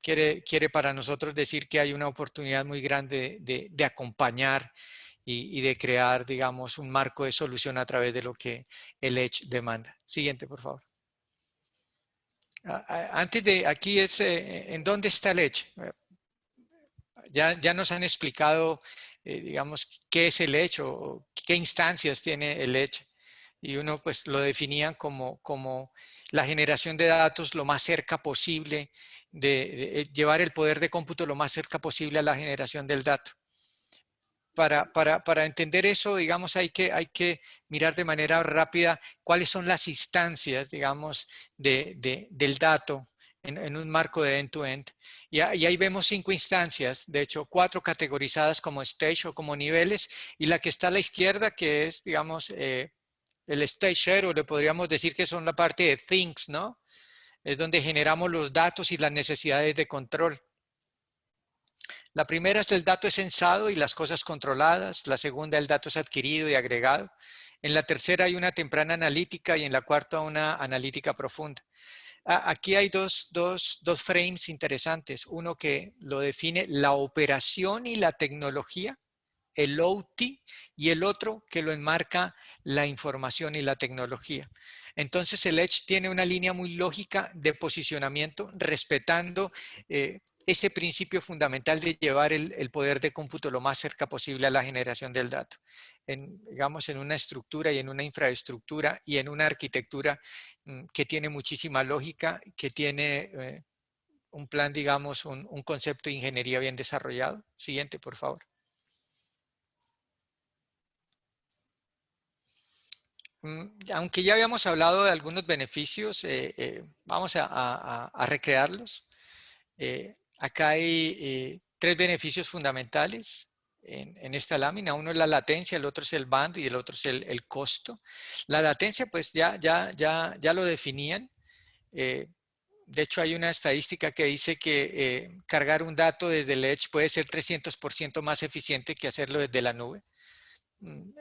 Quiere para nosotros decir que hay una oportunidad muy grande de acompañar y de crear, digamos, un marco de solución a través de lo que el Edge demanda. Siguiente, por favor. Antes de, aquí es, ¿en dónde está el Edge? Ya nos han explicado, digamos, qué es el Edge o qué instancias tiene el Edge. Y uno pues lo definían como la generación de datos lo más cerca posible, de llevar el poder de cómputo lo más cerca posible a la generación del dato. Para entender eso, digamos, hay que mirar de manera rápida cuáles son las instancias, digamos, del dato en un marco de end-to-end. Y ahí vemos 5 instancias, de hecho 4 categorizadas como stage o como niveles, y la que está a la izquierda, que es, digamos, el stage 0, le podríamos decir que son la parte de things, ¿no? Es donde generamos los datos y las necesidades de control. La primera es el dato es censado y las cosas controladas. La segunda, el dato es adquirido y agregado. En la tercera hay una temprana analítica y en la cuarta una analítica profunda. Aquí hay dos frames interesantes. Uno que lo define la operación y la tecnología, el OT, y el otro que lo enmarca la información y la tecnología. Entonces el Edge tiene una línea muy lógica de posicionamiento, respetando ese principio fundamental de llevar el poder de cómputo lo más cerca posible a la generación del dato. Digamos, en una estructura y en una infraestructura y en una arquitectura que tiene muchísima lógica, que tiene un plan, digamos, un concepto de ingeniería bien desarrollado. Siguiente, por favor. aunque ya habíamos hablado de algunos beneficios, vamos a recrearlos. Acá hay 3 beneficios fundamentales en esta lámina. Uno es la latencia, el otro es el bando y el otro es el costo. La latencia, pues ya lo definían. De hecho, hay una estadística que dice que cargar un dato desde el Edge puede ser 300% más eficiente que hacerlo desde la nube.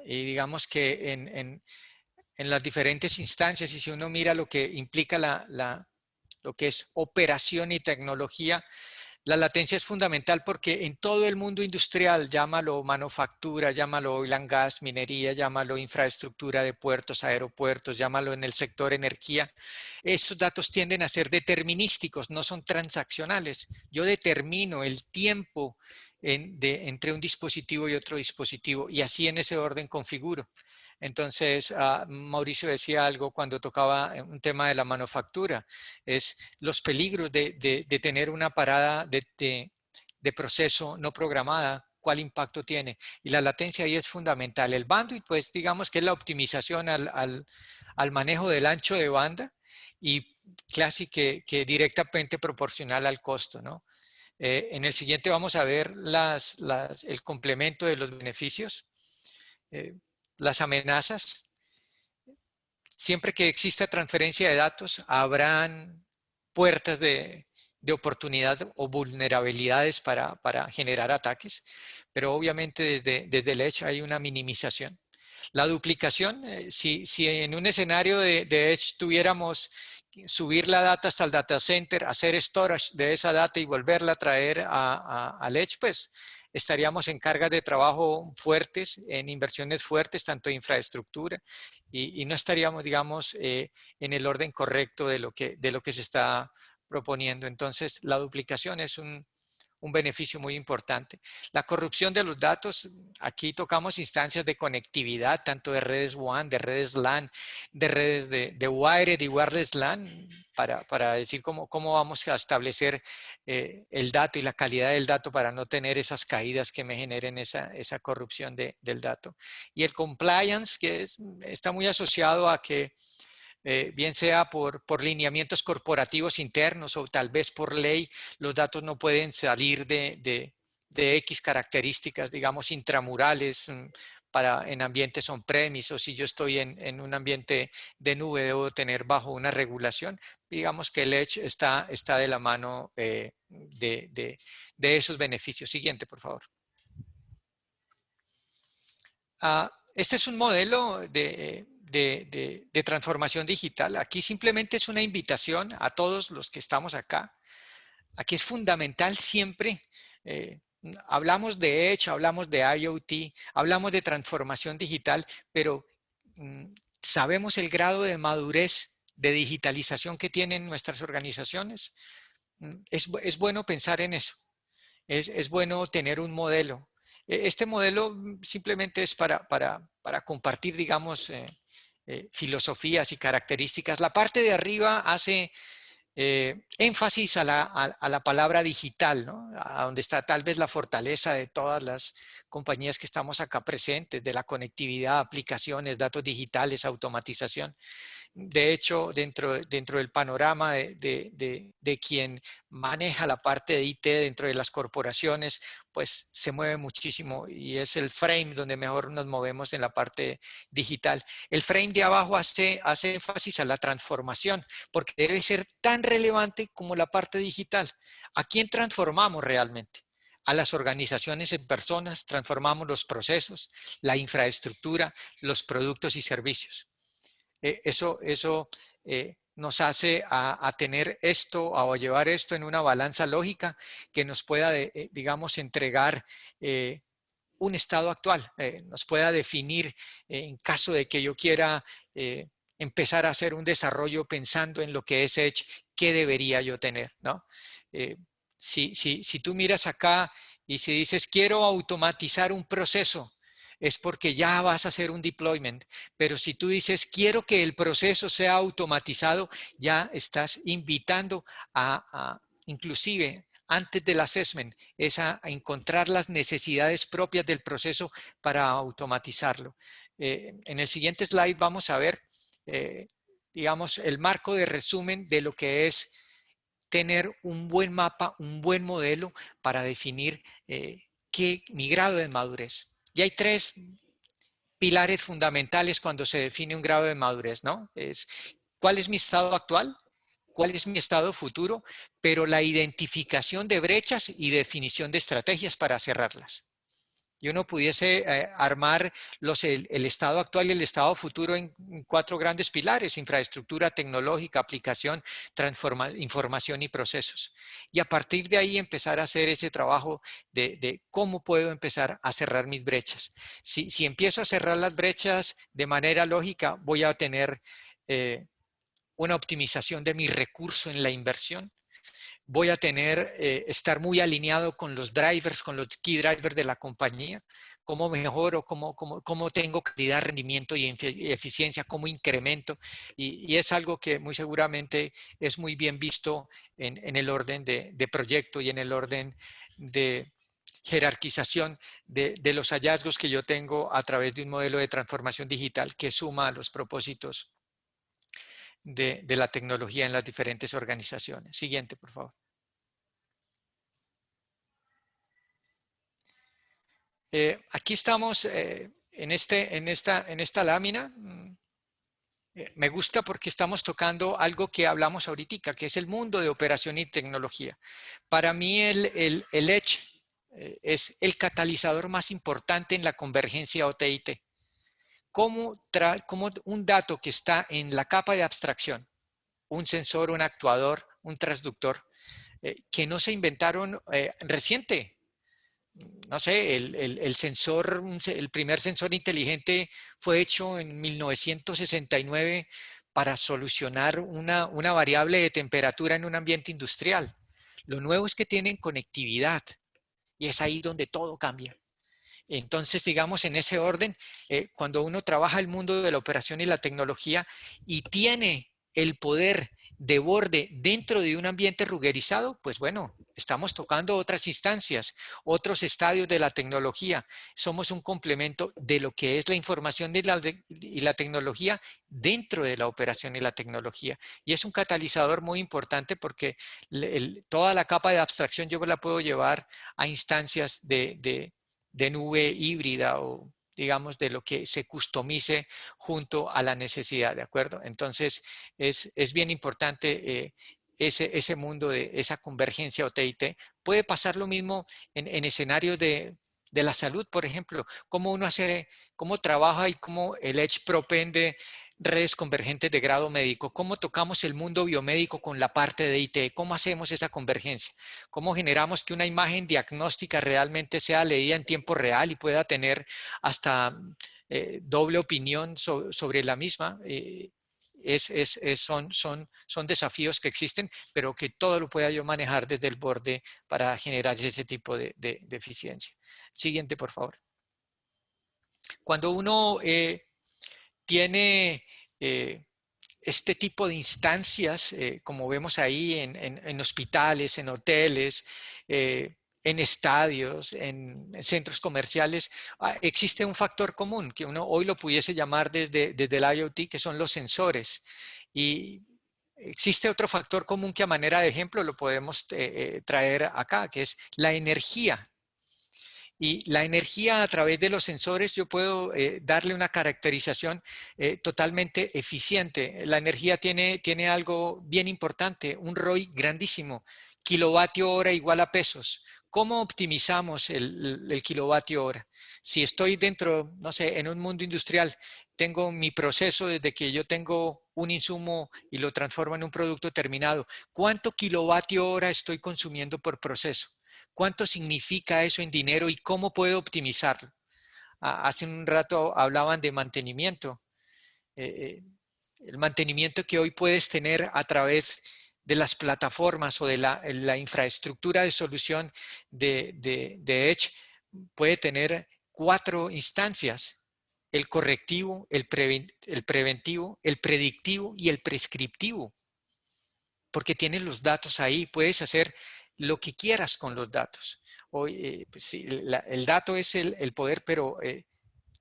Y digamos que en las diferentes instancias, y si uno mira lo que implica lo que es operación y tecnología, la latencia es fundamental porque en todo el mundo industrial, llámalo manufactura, llámalo oil and gas, minería, llámalo infraestructura de puertos, aeropuertos, llámalo en el sector energía, esos datos tienden a ser determinísticos, no son transaccionales. Yo determino el tiempo entre un dispositivo y otro dispositivo y así en ese orden configuro. Entonces, Mauricio decía algo cuando tocaba un tema de la manufactura, es los peligros de tener una parada de proceso no programada, cuál impacto tiene. Y la latencia ahí es fundamental. El bandwidth, pues digamos que es la optimización al manejo del ancho de banda y casi que directamente proporcional al costo, ¿no? En el siguiente vamos a ver el complemento de los beneficios. Las amenazas. Siempre que exista transferencia de datos, habrán puertas de oportunidad o vulnerabilidades para generar ataques, pero obviamente desde el Edge hay una minimización. La duplicación, si en un escenario de Edge tuviéramos subir la data hasta el data center, hacer storage de esa data y volverla a traer al Edge, pues estaríamos en cargas de trabajo fuertes, en inversiones fuertes, tanto de infraestructura, y no estaríamos, digamos, en el orden correcto de lo que se está proponiendo. Entonces, la duplicación es un beneficio muy importante. La corrupción de los datos, aquí tocamos instancias de conectividad, tanto de redes WAN, de redes LAN, de redes de wired y wireless LAN, para decir cómo vamos a establecer el dato y la calidad del dato para no tener esas caídas que me generen esa corrupción del dato. Y el compliance, que está muy asociado a que bien sea por lineamientos corporativos internos o tal vez por ley, los datos no pueden salir de X características, digamos, intramurales en ambientes on-premise, o si yo estoy en un ambiente de nube, debo tener bajo una regulación. Digamos que el Edge está de la mano de esos beneficios. Siguiente, por favor. Este es un modelo de transformación digital. Aquí simplemente es una invitación a todos los que estamos acá. Aquí es fundamental siempre, hablamos de Edge, hablamos de IoT, hablamos de transformación digital, pero ¿sabemos el grado de madurez de digitalización que tienen nuestras organizaciones? Es bueno pensar en eso. Es bueno tener un modelo. Este modelo simplemente es para compartir, digamos, filosofías y características. La parte de arriba hace énfasis a la palabra digital, ¿no? A donde está tal vez la fortaleza de todas las compañías que estamos acá presentes, de la conectividad, aplicaciones, datos digitales, automatización. De hecho, dentro del panorama de quien maneja la parte de IT dentro de las corporaciones, pues se mueve muchísimo y es el frame donde mejor nos movemos en la parte digital. El frame de abajo hace énfasis a la transformación porque debe ser tan relevante como la parte digital. ¿A quién transformamos realmente? A las organizaciones en personas, transformamos los procesos, la infraestructura, los productos y servicios. Eso nos hace a tener esto, a llevar esto en una balanza lógica que nos pueda, digamos, entregar un estado actual, nos pueda definir en caso de que yo quiera empezar a hacer un desarrollo pensando en lo que es Edge, ¿qué debería yo tener? ¿No? Si tú miras acá y si dices, quiero automatizar un proceso, es porque ya vas a hacer un deployment. Pero si tú dices, quiero que el proceso sea automatizado, ya estás invitando inclusive antes del assessment, es a encontrar las necesidades propias del proceso para automatizarlo. En el siguiente slide vamos a ver, digamos, el marco de resumen de lo que es tener un buen mapa, un buen modelo para definir mi grado de madurez. Y hay 3 pilares fundamentales cuando se define un grado de madurez, ¿no? ¿Cuál es mi estado actual? ¿Cuál es mi estado futuro? Pero la identificación de brechas y definición de estrategias para cerrarlas. Y uno pudiese armar el estado actual y el estado futuro en 4 grandes pilares: infraestructura tecnológica, aplicación, información y procesos. Y a partir de ahí empezar a hacer ese trabajo de cómo puedo empezar a cerrar mis brechas. Si empiezo a cerrar las brechas de manera lógica, voy a tener una optimización de mi recurso en la inversión. Voy a estar muy alineado con los drivers, con los key drivers de la compañía. Cómo mejoro, cómo tengo calidad, rendimiento y eficiencia, cómo incremento. Y es algo que muy seguramente es muy bien visto en el orden de proyecto y en el orden de jerarquización de los hallazgos que yo tengo a través de un modelo de transformación digital que suma a los propósitos de la tecnología en las diferentes organizaciones. Siguiente, por favor. Aquí estamos en esta lámina. Me gusta porque estamos tocando algo que hablamos ahorita, que es el mundo de operación y tecnología. Para mí el Edge es el catalizador más importante en la convergencia OT/IT. Como un dato que está en la capa de abstracción, un sensor, un actuador, un transductor, que no se inventaron reciente. No sé, el primer sensor inteligente fue hecho en 1969 para solucionar una variable de temperatura en un ambiente industrial. Lo nuevo es que tienen conectividad y es ahí donde todo cambia. Entonces, digamos, en ese orden, cuando uno trabaja el mundo de la operación y la tecnología y tiene el poder de borde dentro de un ambiente rugerizado, pues bueno, estamos tocando otras instancias, otros estadios de la tecnología. Somos un complemento de lo que es la información y la tecnología dentro de la operación y la tecnología. Y es un catalizador muy importante porque toda la capa de abstracción yo la puedo llevar a instancias de nube híbrida o digamos de lo que se customice junto a la necesidad, ¿de acuerdo? Entonces es bien importante ese mundo de esa convergencia OT/IT. Puede pasar lo mismo en escenarios de la salud, por ejemplo, cómo trabaja y cómo el Edge propende redes convergentes de grado médico, cómo tocamos el mundo biomédico con la parte de IT, cómo hacemos esa convergencia, cómo generamos que una imagen diagnóstica realmente sea leída en tiempo real y pueda tener hasta doble opinión sobre la misma. Son desafíos que existen, pero que todo lo pueda yo manejar desde el borde para generar ese tipo de eficiencia. Siguiente, por favor. Cuando uno tiene este tipo de instancias, como vemos ahí en hospitales, en hoteles, en estadios, en centros comerciales, existe un factor común que uno hoy lo pudiese llamar desde el IoT, que son los sensores. Y existe otro factor común que a manera de ejemplo lo podemos traer acá, que es la energía. Y la energía a través de los sensores yo puedo darle una caracterización totalmente eficiente. La energía tiene algo bien importante, un ROI grandísimo. Kilovatio hora igual a pesos. ¿Cómo optimizamos el kilovatio hora? Si estoy dentro, no sé, en un mundo industrial, tengo mi proceso desde que yo tengo un insumo y lo transformo en un producto terminado. ¿Cuánto kilovatio hora estoy consumiendo por proceso? ¿Cuánto significa eso en dinero y cómo puedo optimizarlo? Hace un rato hablaban de mantenimiento. El mantenimiento que hoy puedes tener a través de las plataformas o de la infraestructura de solución de Edge puede tener 4 instancias: el correctivo, el preventivo, el predictivo y el prescriptivo. Porque tienes los datos ahí, puedes hacer lo que quieras con los datos. Hoy, pues sí, el dato es el poder, pero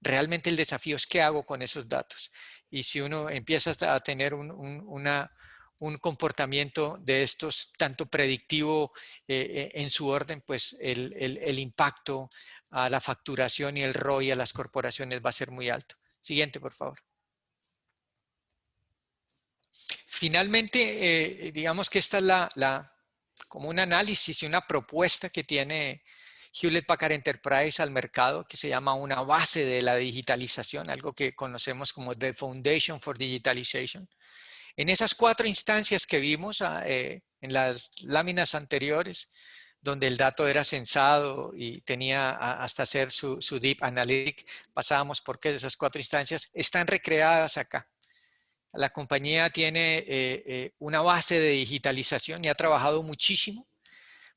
realmente el desafío es qué hago con esos datos. Y si uno empieza a tener un comportamiento de estos, tanto predictivo en su orden, pues el impacto a la facturación y el ROI a las corporaciones va a ser muy alto. Siguiente, por favor. Finalmente, digamos que esta es como un análisis y una propuesta que tiene Hewlett Packard Enterprise al mercado, que se llama una base de la digitalización, algo que conocemos como The Foundation for Digitalization. En esas 4 instancias que vimos en las láminas anteriores, donde el dato era censado y tenía hasta hacer su Deep Analytic, pasábamos por qué esas 4 instancias están recreadas acá. La compañía tiene una base de digitalización y ha trabajado muchísimo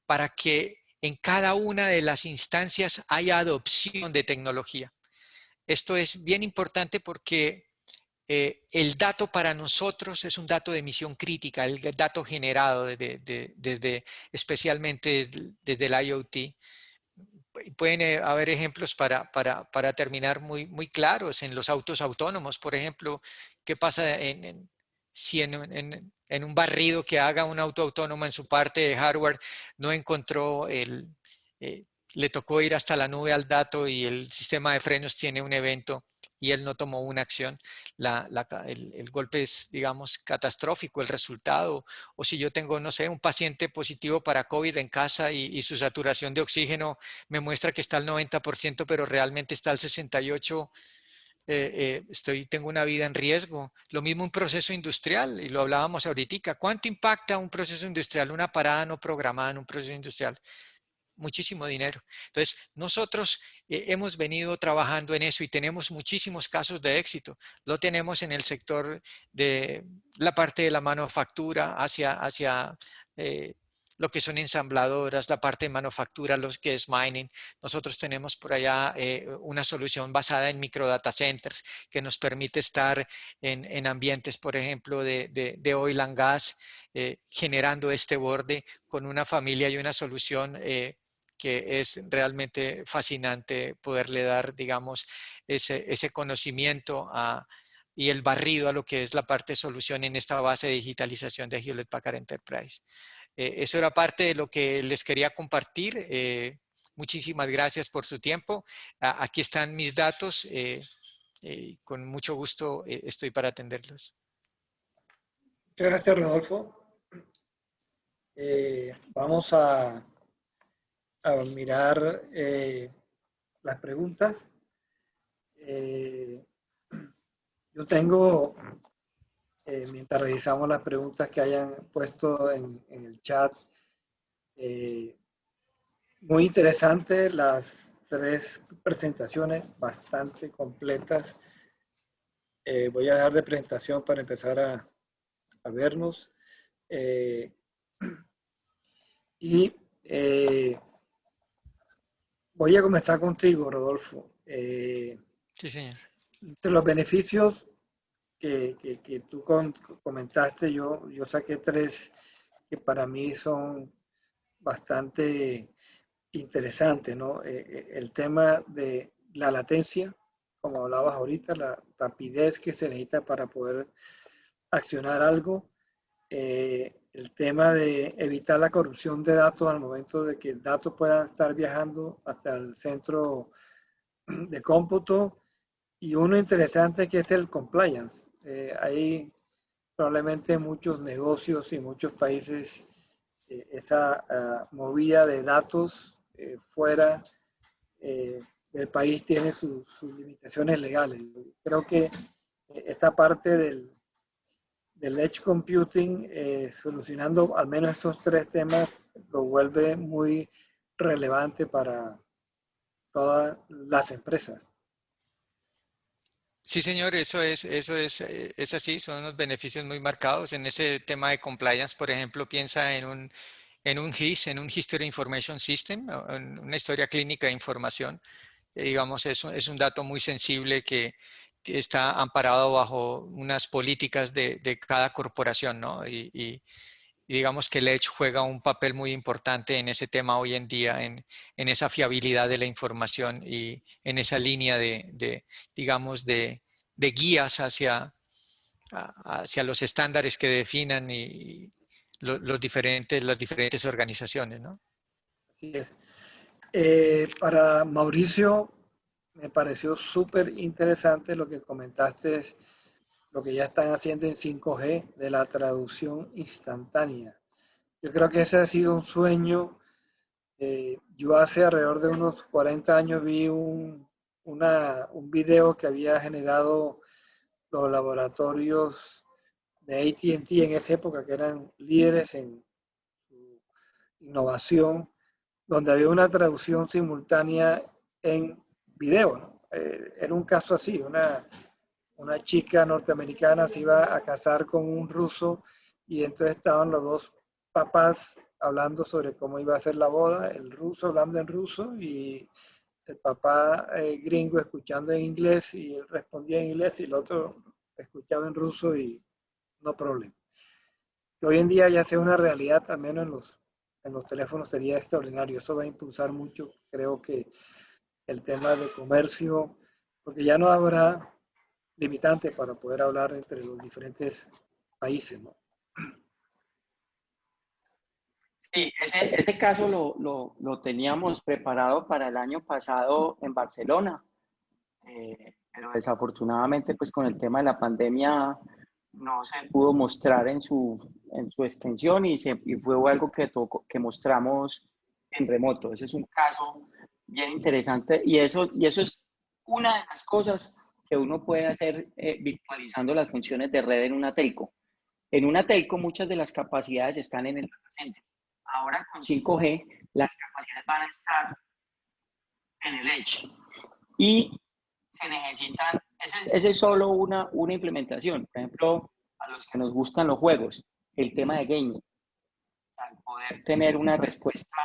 para que en cada una de las instancias haya adopción de tecnología. Esto es bien importante porque el dato para nosotros es un dato de misión crítica, el dato generado especialmente desde el IoT. Pueden haber ejemplos para terminar muy claros en los autos autónomos, por ejemplo, qué pasa si en un barrido que haga un auto autónomo en su parte de hardware no encontró le tocó ir hasta la nube al dato y el sistema de frenos tiene un evento y él no tomó una acción, el golpe es, digamos, catastrófico, el resultado. O si yo tengo, no sé, un paciente positivo para COVID en casa y su saturación de oxígeno me muestra que está al 90%, pero realmente está al 68%, tengo una vida en riesgo. Lo mismo un proceso industrial, y lo hablábamos ahorita. ¿Cuánto impacta un proceso industrial, una parada no programada en un proceso industrial? Muchísimo dinero. Entonces, nosotros hemos venido trabajando en eso y tenemos muchísimos casos de éxito. Lo tenemos en el sector de la parte de la manufactura hacia lo que son ensambladoras, la parte de manufactura, lo que es mining. Nosotros tenemos por allá una solución basada en microdata centers que nos permite estar en ambientes, por ejemplo, de oil and gas, generando este borde con una familia y una solución que es realmente fascinante poderle dar, digamos, ese conocimiento y el barrido a lo que es la parte de solución en esta base de digitalización de Hewlett Packard Enterprise. Eso era parte de lo que les quería compartir. Muchísimas gracias por su tiempo. Aquí están mis datos. Con mucho gusto estoy para atenderlos. Muchas gracias, Rodolfo. Vamos a mirar las preguntas. Yo tengo, mientras revisamos las preguntas que hayan puesto en el chat, muy interesante las 3 presentaciones, bastante completas. Voy a dar de presentación para empezar a vernos. Voy a comenzar contigo, Rodolfo. Sí, señor. De los beneficios que tú comentaste, yo saqué 3 que para mí son bastante interesantes, ¿no? El tema de la latencia, como hablabas ahorita, la rapidez que se necesita para poder accionar algo. El tema de evitar la corrupción de datos al momento de que el dato pueda estar viajando hasta el centro de cómputo. Y uno interesante que es el compliance. Hay probablemente muchos negocios y muchos países esa movida de datos fuera del país tiene sus limitaciones legales. Creo que esta parte del edge computing, solucionando al menos estos 3 temas, lo vuelve muy relevante para todas las empresas. Sí, señor, eso es así, son unos beneficios muy marcados. En ese tema de compliance, por ejemplo, piensa en un HIS, en un History Information System, en una historia clínica de información. Digamos, es un dato muy sensible que está amparado bajo unas políticas de cada corporación, ¿no? Y digamos que el Edge juega un papel muy importante en ese tema hoy en día, en esa fiabilidad de la información y en esa línea digamos, de guías hacia los estándares que definan y las diferentes organizaciones, ¿no? Así es. Para Mauricio, me pareció súper interesante lo que comentaste, lo que ya están haciendo en 5G de la traducción instantánea. Yo creo que ese ha sido un sueño. Yo hace alrededor de unos 40 años vi un video que había generado los laboratorios de AT&T en esa época, que eran líderes en su innovación, donde había una traducción simultánea en video, ¿no? Era un caso así, una chica norteamericana se iba a casar con un ruso y entonces estaban los dos papás hablando sobre cómo iba a ser la boda, el ruso hablando en ruso y el papá gringo escuchando en inglés y él respondía en inglés y el otro escuchaba en ruso y no problema. Que hoy en día ya sea una realidad, al menos en los teléfonos, sería extraordinario. Eso va a impulsar mucho, creo que el tema de comercio, porque ya no habrá limitante para poder hablar entre los diferentes países, ¿no? Sí, ese caso lo teníamos preparado para el año pasado en Barcelona, pero desafortunadamente pues con el tema de la pandemia no se pudo mostrar en su extensión y fue algo que mostramos en remoto. Ese es un caso bien interesante y eso es una de las cosas que uno puede hacer virtualizando las funciones de red en una telco. En una telco muchas de las capacidades están en el data center. Ahora con 5G las capacidades van a estar en el edge y se necesitan, ese es solo una implementación. Por ejemplo, a los que nos gustan los juegos, el tema de gaming, al poder tener una respuesta.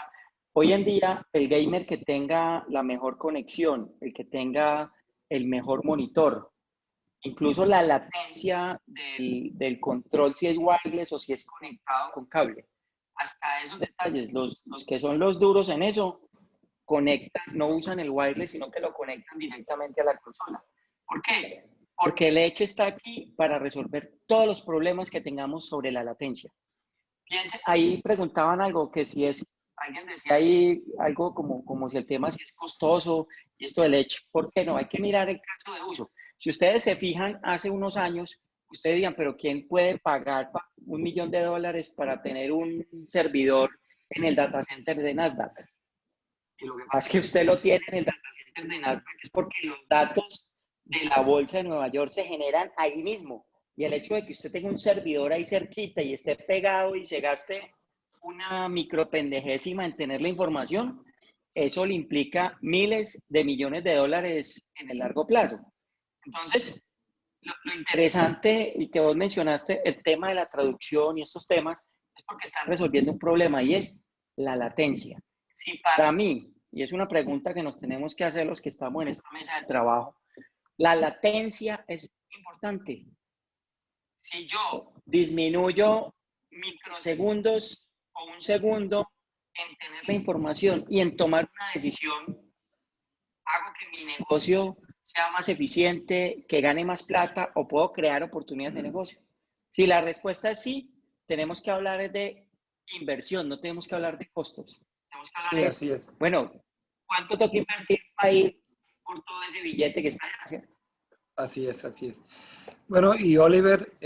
Hoy en día, el gamer que tenga la mejor conexión, el que tenga el mejor monitor, incluso la latencia del control, si es wireless o si es conectado con cable. Hasta esos detalles, los que son los duros en eso, conectan, no usan el wireless, sino que lo conectan directamente a la consola. ¿Por qué? Porque el Edge está aquí para resolver todos los problemas que tengamos sobre la latencia. Piensen, ahí preguntaban algo, que si es, alguien decía ahí algo como si el tema si es costoso y esto del Edge, ¿por qué no? Hay que mirar el caso de uso. Si ustedes se fijan, hace unos años, ustedes digan, pero ¿quién puede pagar $1 millón para tener un servidor en el data center de Nasdaq? Y lo que pasa es que usted lo tiene en el data center de Nasdaq es porque los datos de la bolsa de Nueva York se generan ahí mismo. Y el hecho de que usted tenga un servidor ahí cerquita y esté pegado y se gaste una micropendejésima en tener la información, eso le implica miles de millones de dólares en el largo plazo. Entonces, lo interesante y que vos mencionaste, el tema de la traducción y estos temas, es porque están resolviendo un problema y es la latencia. Si para mí, y es una pregunta que nos tenemos que hacer los que estamos en esta mesa de trabajo, la latencia es importante. Si yo disminuyo microsegundos o un segundo en tener la información y en tomar una decisión, hago que mi negocio sea más eficiente, que gane más plata o puedo crear oportunidades de negocio. Si la respuesta es sí, tenemos que hablar de inversión, no tenemos que hablar de costos. Tenemos que hablar así es. Bueno, ¿cuánto tengo que invertir para ir por todo ese billete que está haciendo? Así es, así es. Bueno, y Oliver,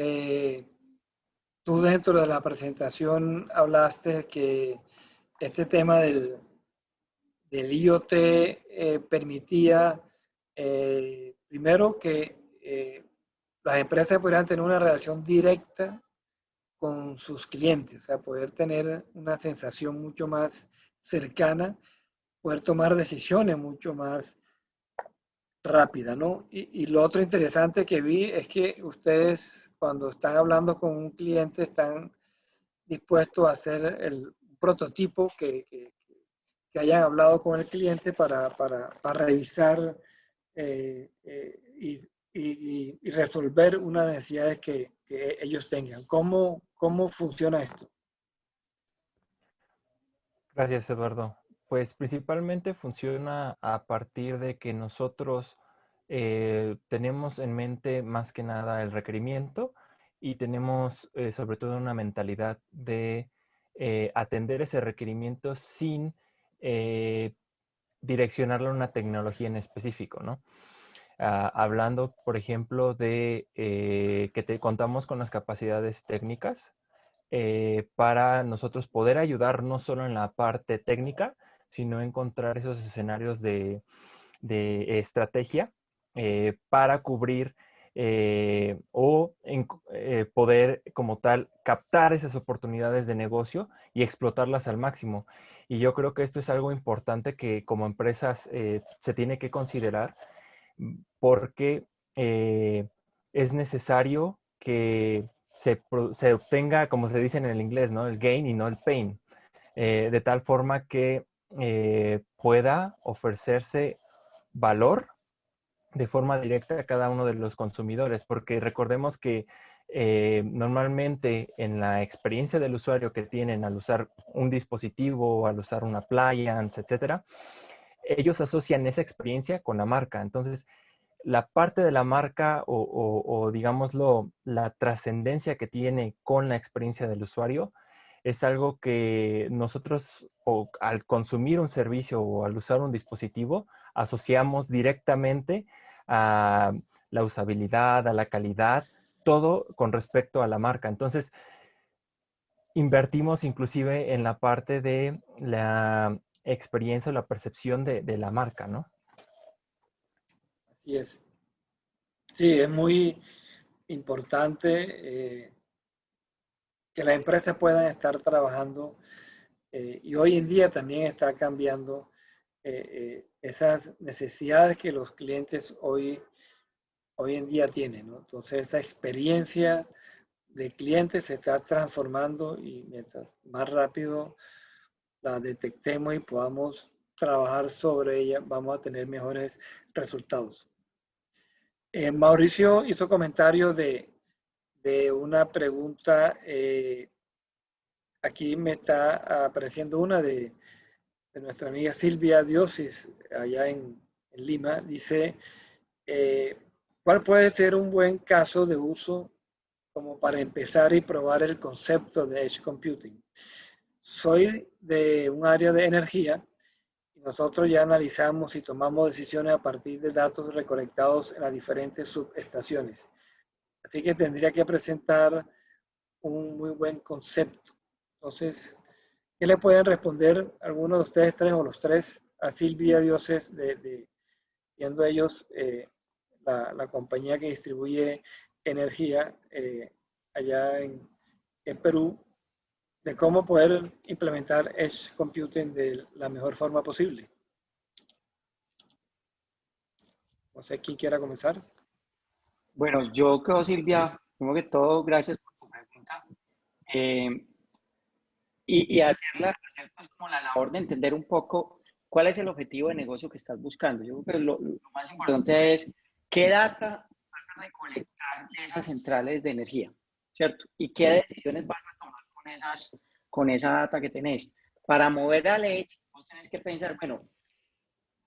tú dentro de la presentación hablaste que este tema del IoT permitía, primero, que las empresas pudieran tener una relación directa con sus clientes, o sea, poder tener una sensación mucho más cercana, poder tomar decisiones mucho más rápida, ¿no? Y lo otro interesante que vi es que ustedes cuando están hablando con un cliente están dispuestos a hacer el prototipo que hayan hablado con el cliente para revisar y resolver unas necesidades que ellos tengan. ¿Cómo funciona esto? Gracias, Eduardo. Pues principalmente funciona a partir de que nosotros tenemos en mente más que nada el requerimiento y tenemos sobre todo una mentalidad de atender ese requerimiento sin direccionarlo a una tecnología en específico, ¿no? Hablando, por ejemplo, de que contamos con las capacidades técnicas para nosotros poder ayudar no solo en la parte técnica, sino encontrar esos escenarios de estrategia para cubrir poder como tal captar esas oportunidades de negocio y explotarlas al máximo. Y yo creo que esto es algo importante que como empresas se tiene que considerar porque es necesario que se obtenga, como se dice en el inglés, ¿no? El gain y no el pain, de tal forma que pueda ofrecerse valor de forma directa a cada uno de los consumidores, porque recordemos que normalmente en la experiencia del usuario que tienen al usar un dispositivo, al usar un appliance, etcétera, ellos asocian esa experiencia con la marca. Entonces, la parte de la marca o digámoslo, la trascendencia que tiene con la experiencia del usuario es algo que nosotros al consumir un servicio o al usar un dispositivo asociamos directamente a la usabilidad, a la calidad, todo con respecto a la marca. Entonces, invertimos inclusive en la parte de la experiencia o la percepción de la marca, ¿no? Así es. Sí, es muy importante que las empresas puedan estar trabajando y hoy en día también está cambiando esas necesidades que los clientes hoy en día tienen, ¿no? Entonces esa experiencia de cliente se está transformando y mientras más rápido la detectemos y podamos trabajar sobre ella, vamos a tener mejores resultados. Mauricio hizo comentarios de una pregunta, aquí me está apareciendo una de nuestra amiga Silvia Diosis, allá en Lima, dice, ¿cuál puede ser un buen caso de uso como para empezar y probar el concepto de Edge Computing? Soy de un área de energía y nosotros ya analizamos y tomamos decisiones a partir de datos recolectados en las diferentes subestaciones. Así que tendría que presentar un muy buen concepto. Entonces, ¿qué le pueden responder algunos de ustedes tres o los tres a Silvia Dioses, viendo ellos la compañía que distribuye energía allá en Perú, de cómo poder implementar Edge Computing de la mejor forma posible? No sé quién quiera comenzar. Bueno, yo creo, Silvia, primero que todo, gracias por tu pregunta. Eh, y hacer pues como la labor de entender un poco cuál es el objetivo de negocio que estás buscando. Yo creo que lo más importante es qué data vas a recolectar de esas centrales de energía, ¿cierto? Y qué decisiones vas a tomar con esa data que tenés. Para mover a Edge, vos tenés que pensar, bueno,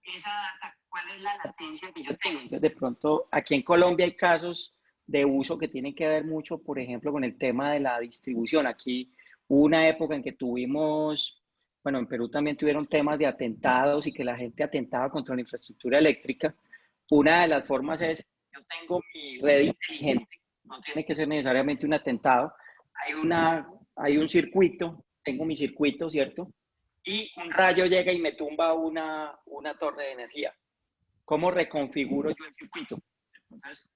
esa data, ¿cuál es la latencia que yo tengo? Entonces, de pronto, aquí en Colombia hay casos de uso que tienen que ver mucho, por ejemplo, con el tema de la distribución. Aquí hubo una época en que tuvimos, bueno, en Perú también tuvieron temas de atentados y que la gente atentaba contra la infraestructura eléctrica. Una de las formas es, yo tengo mi red inteligente, no tiene que ser necesariamente un atentado. Hay un circuito, tengo mi circuito, ¿cierto? Y un rayo llega y me tumba una torre de energía. ¿Cómo reconfiguro yo el circuito? Entonces,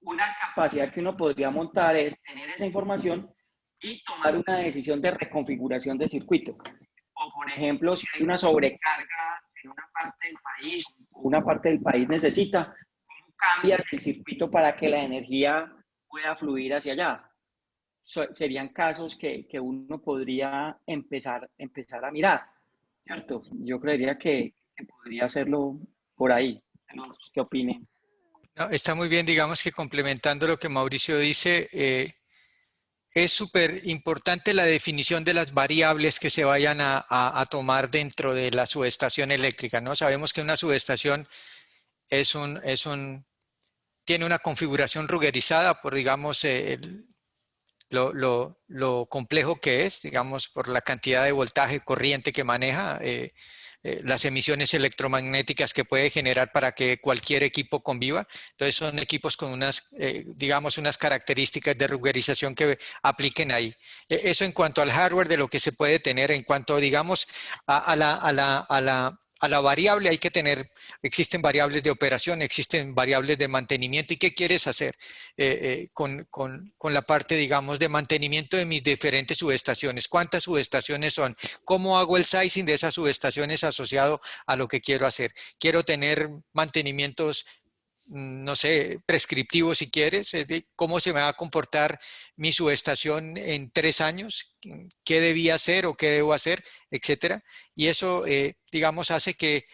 una capacidad que uno podría montar es tener esa información y tomar una decisión de reconfiguración del circuito. O, por ejemplo, si hay una sobrecarga en una parte del país, una parte del país necesita, ¿cómo cambias el circuito para que la energía pueda fluir hacia allá? Serían casos que uno podría empezar a mirar, ¿cierto? Yo creería que podría hacerlo por ahí. ¿Qué opinen? No, está muy bien, digamos que complementando lo que Mauricio dice, es súper importante la definición de las variables que se vayan a tomar dentro de la subestación eléctrica, ¿no? Sabemos que una subestación tiene una configuración ruggerizada por, digamos, lo complejo que es, digamos, por la cantidad de voltaje corriente que maneja, las emisiones electromagnéticas que puede generar para que cualquier equipo conviva. Entonces son equipos con unas, digamos, unas características de ruggerización que apliquen ahí. Eso en cuanto al hardware de lo que se puede tener, en cuanto, digamos, a la variable hay que tener, existen variables de operación, existen variables de mantenimiento. ¿Y qué quieres hacer con la parte, digamos, de mantenimiento de mis diferentes subestaciones? ¿Cuántas subestaciones son? ¿Cómo hago el sizing de esas subestaciones asociado a lo que quiero hacer? Quiero tener mantenimientos, no sé, prescriptivos si quieres, cómo se me va a comportar mi subestación en 3 años, qué debía hacer o qué debo hacer, etcétera. Y eso, digamos, hace que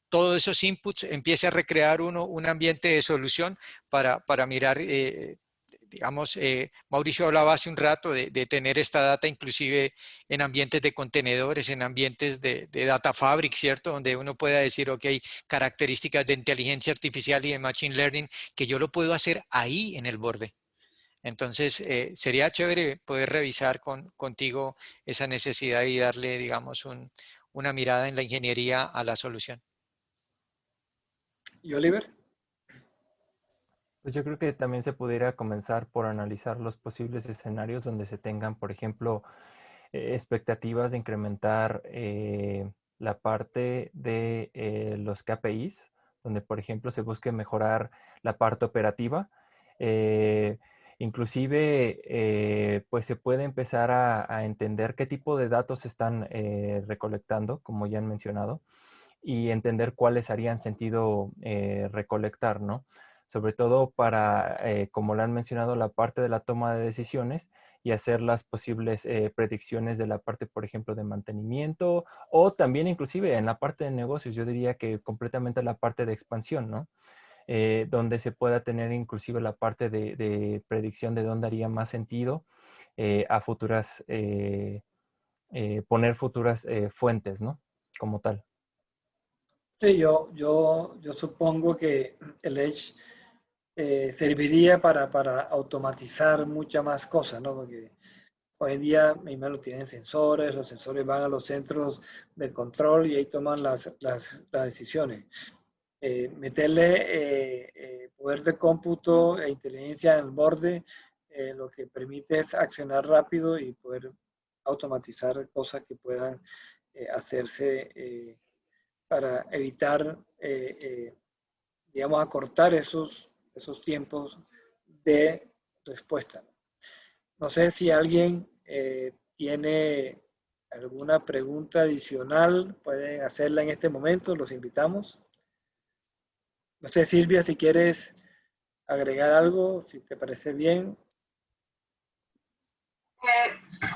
todos esos inputs empiece a recrear un ambiente de solución para mirar, digamos, Mauricio hablaba hace un rato de tener esta data inclusive en ambientes de contenedores, en ambientes de data fabric, ¿cierto? Donde uno pueda decir, ok, características de inteligencia artificial y de machine learning, que yo lo puedo hacer ahí en el borde. Entonces, sería chévere poder revisar contigo esa necesidad y darle, digamos, una mirada en la ingeniería a la solución. ¿Y Oliver? Pues yo creo que también se pudiera comenzar por analizar los posibles escenarios donde se tengan, por ejemplo, expectativas de incrementar la parte de los KPIs, donde por ejemplo se busque mejorar la parte operativa. Inclusive pues se puede empezar a entender qué tipo de datos se están recolectando, como ya han mencionado, y entender cuáles harían sentido recolectar, ¿no? Sobre todo para, como lo han mencionado, la parte de la toma de decisiones y hacer las posibles predicciones de la parte, por ejemplo, de mantenimiento o también inclusive en la parte de negocios, yo diría que completamente la parte de expansión, ¿no? Donde se pueda tener inclusive la parte de predicción de dónde haría más sentido a futuras, poner futuras fuentes, ¿no? Como tal. Sí, yo supongo que el Edge serviría para automatizar muchas más cosas, ¿no? Porque hoy en día, mismo tienen sensores, los sensores van a los centros de control y ahí toman las decisiones. Meterle poder de cómputo e inteligencia en el borde, lo que permite es accionar rápido y poder automatizar cosas que puedan hacerse para evitar, digamos, acortar esos tiempos de respuesta. No sé si alguien tiene alguna pregunta adicional, pueden hacerla en este momento, los invitamos. No sé, Silvia, si quieres agregar algo, si te parece bien.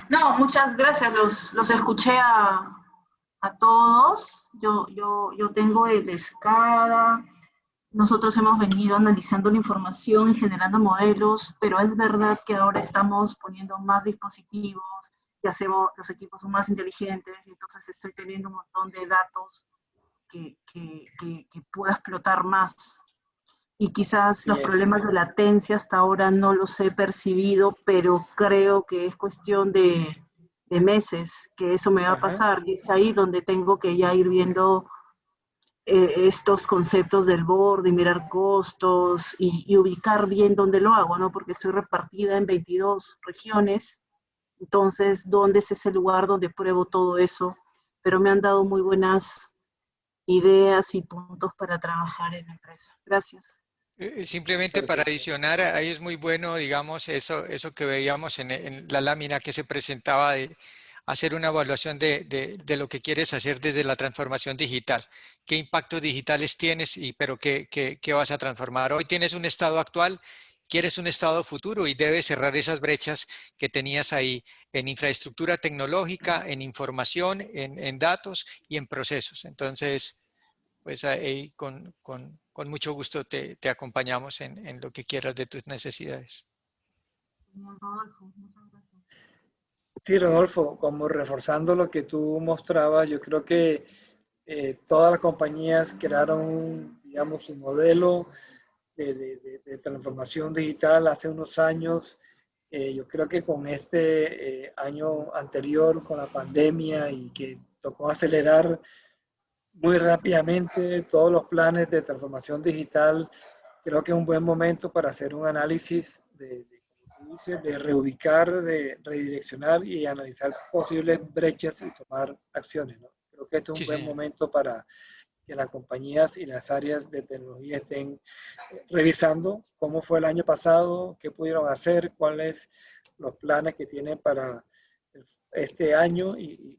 No, muchas gracias, los escuché a todos. Yo tengo el SCADA. Nosotros hemos venido analizando la información y generando modelos, pero es verdad que ahora estamos poniendo más dispositivos y hacemos, los equipos son más inteligentes, y entonces estoy teniendo un montón de datos que pueda explotar más. Y quizás los problemas de latencia hasta ahora no los he percibido, pero creo que es cuestión de meses que eso me va a pasar. Y es ahí donde tengo que ya ir viendo estos conceptos del board y mirar costos y ubicar bien dónde lo hago, ¿no? Porque estoy repartida en 22 regiones, entonces, ¿dónde es ese lugar donde pruebo todo eso? Pero me han dado muy buenas ideas y puntos para trabajar en la empresa. Gracias. Simplemente para adicionar, ahí es muy bueno, digamos, eso que veíamos en la lámina que se presentaba de hacer una evaluación de lo que quieres hacer desde la transformación digital. ¿Qué impactos digitales tienes pero qué vas a transformar? Hoy tienes un estado actual, quieres un estado futuro y debes cerrar esas brechas que tenías ahí en infraestructura tecnológica, en información, en datos y en procesos. Entonces, pues ahí con mucho gusto te acompañamos en lo que quieras de tus necesidades. Genial, Rodolfo, muchas gracias. Sí, Rodolfo, como reforzando lo que tú mostrabas, yo creo que todas las compañías crearon, digamos, su modelo de transformación digital hace unos años. Yo creo que con este año anterior, con la pandemia y que tocó acelerar muy rápidamente todos los planes de transformación digital, creo que es un buen momento para hacer un análisis de reubicar, de redireccionar y analizar posibles brechas y tomar acciones, ¿no? Creo que este es un Sí, buen señor. momento para que las compañías y las áreas de tecnología estén revisando cómo fue el año pasado, qué pudieron hacer, cuáles los planes que tienen para este año y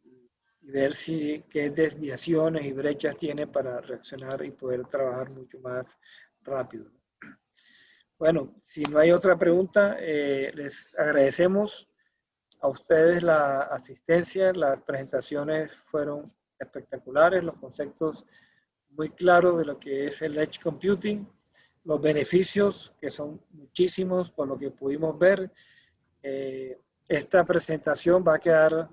ver si qué desviaciones y brechas tienen para reaccionar y poder trabajar mucho más rápido. Bueno, si no hay otra pregunta, les agradecemos a ustedes la asistencia. Las presentaciones fueron espectaculares, los conceptos muy claros de lo que es el Edge Computing, los beneficios, que son muchísimos por lo que pudimos ver. Esta presentación va a quedar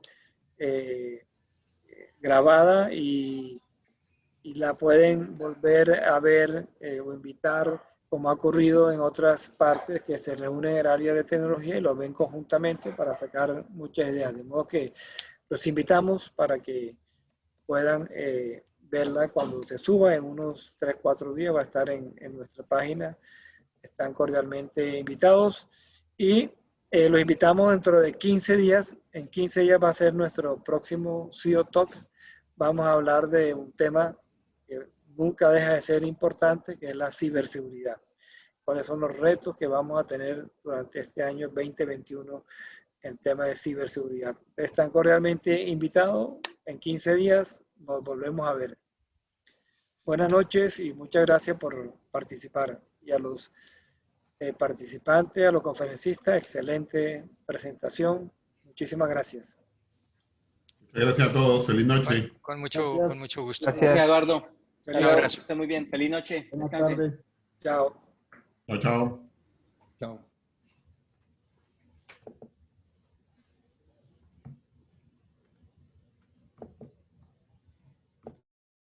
grabada y la pueden volver a ver o invitar, como ha ocurrido en otras partes que se reúnen en el área de tecnología y lo ven conjuntamente para sacar muchas ideas. De modo que los invitamos para que puedan verla cuando se suba en unos 3-4 días. Va a estar en nuestra página. Están cordialmente invitados y los invitamos dentro de 15 días. En 15 días va a ser nuestro próximo CEO Talk. Vamos a hablar de un tema que nunca deja de ser importante, que es la ciberseguridad. ¿Cuáles son los retos que vamos a tener durante este año 2021 en tema de ciberseguridad? Ustedes están cordialmente invitados. En 15 días nos volvemos a ver. Buenas noches y muchas gracias por participar. Y a los participantes, a los conferencistas, excelente presentación. Muchísimas gracias. Gracias a todos. Feliz noche. Con mucho gusto. Gracias, Eduardo. Un abrazo. Que esté muy bien. Feliz noche. Buenas Descanse. tardes. Chao. Chao, chao. Chao.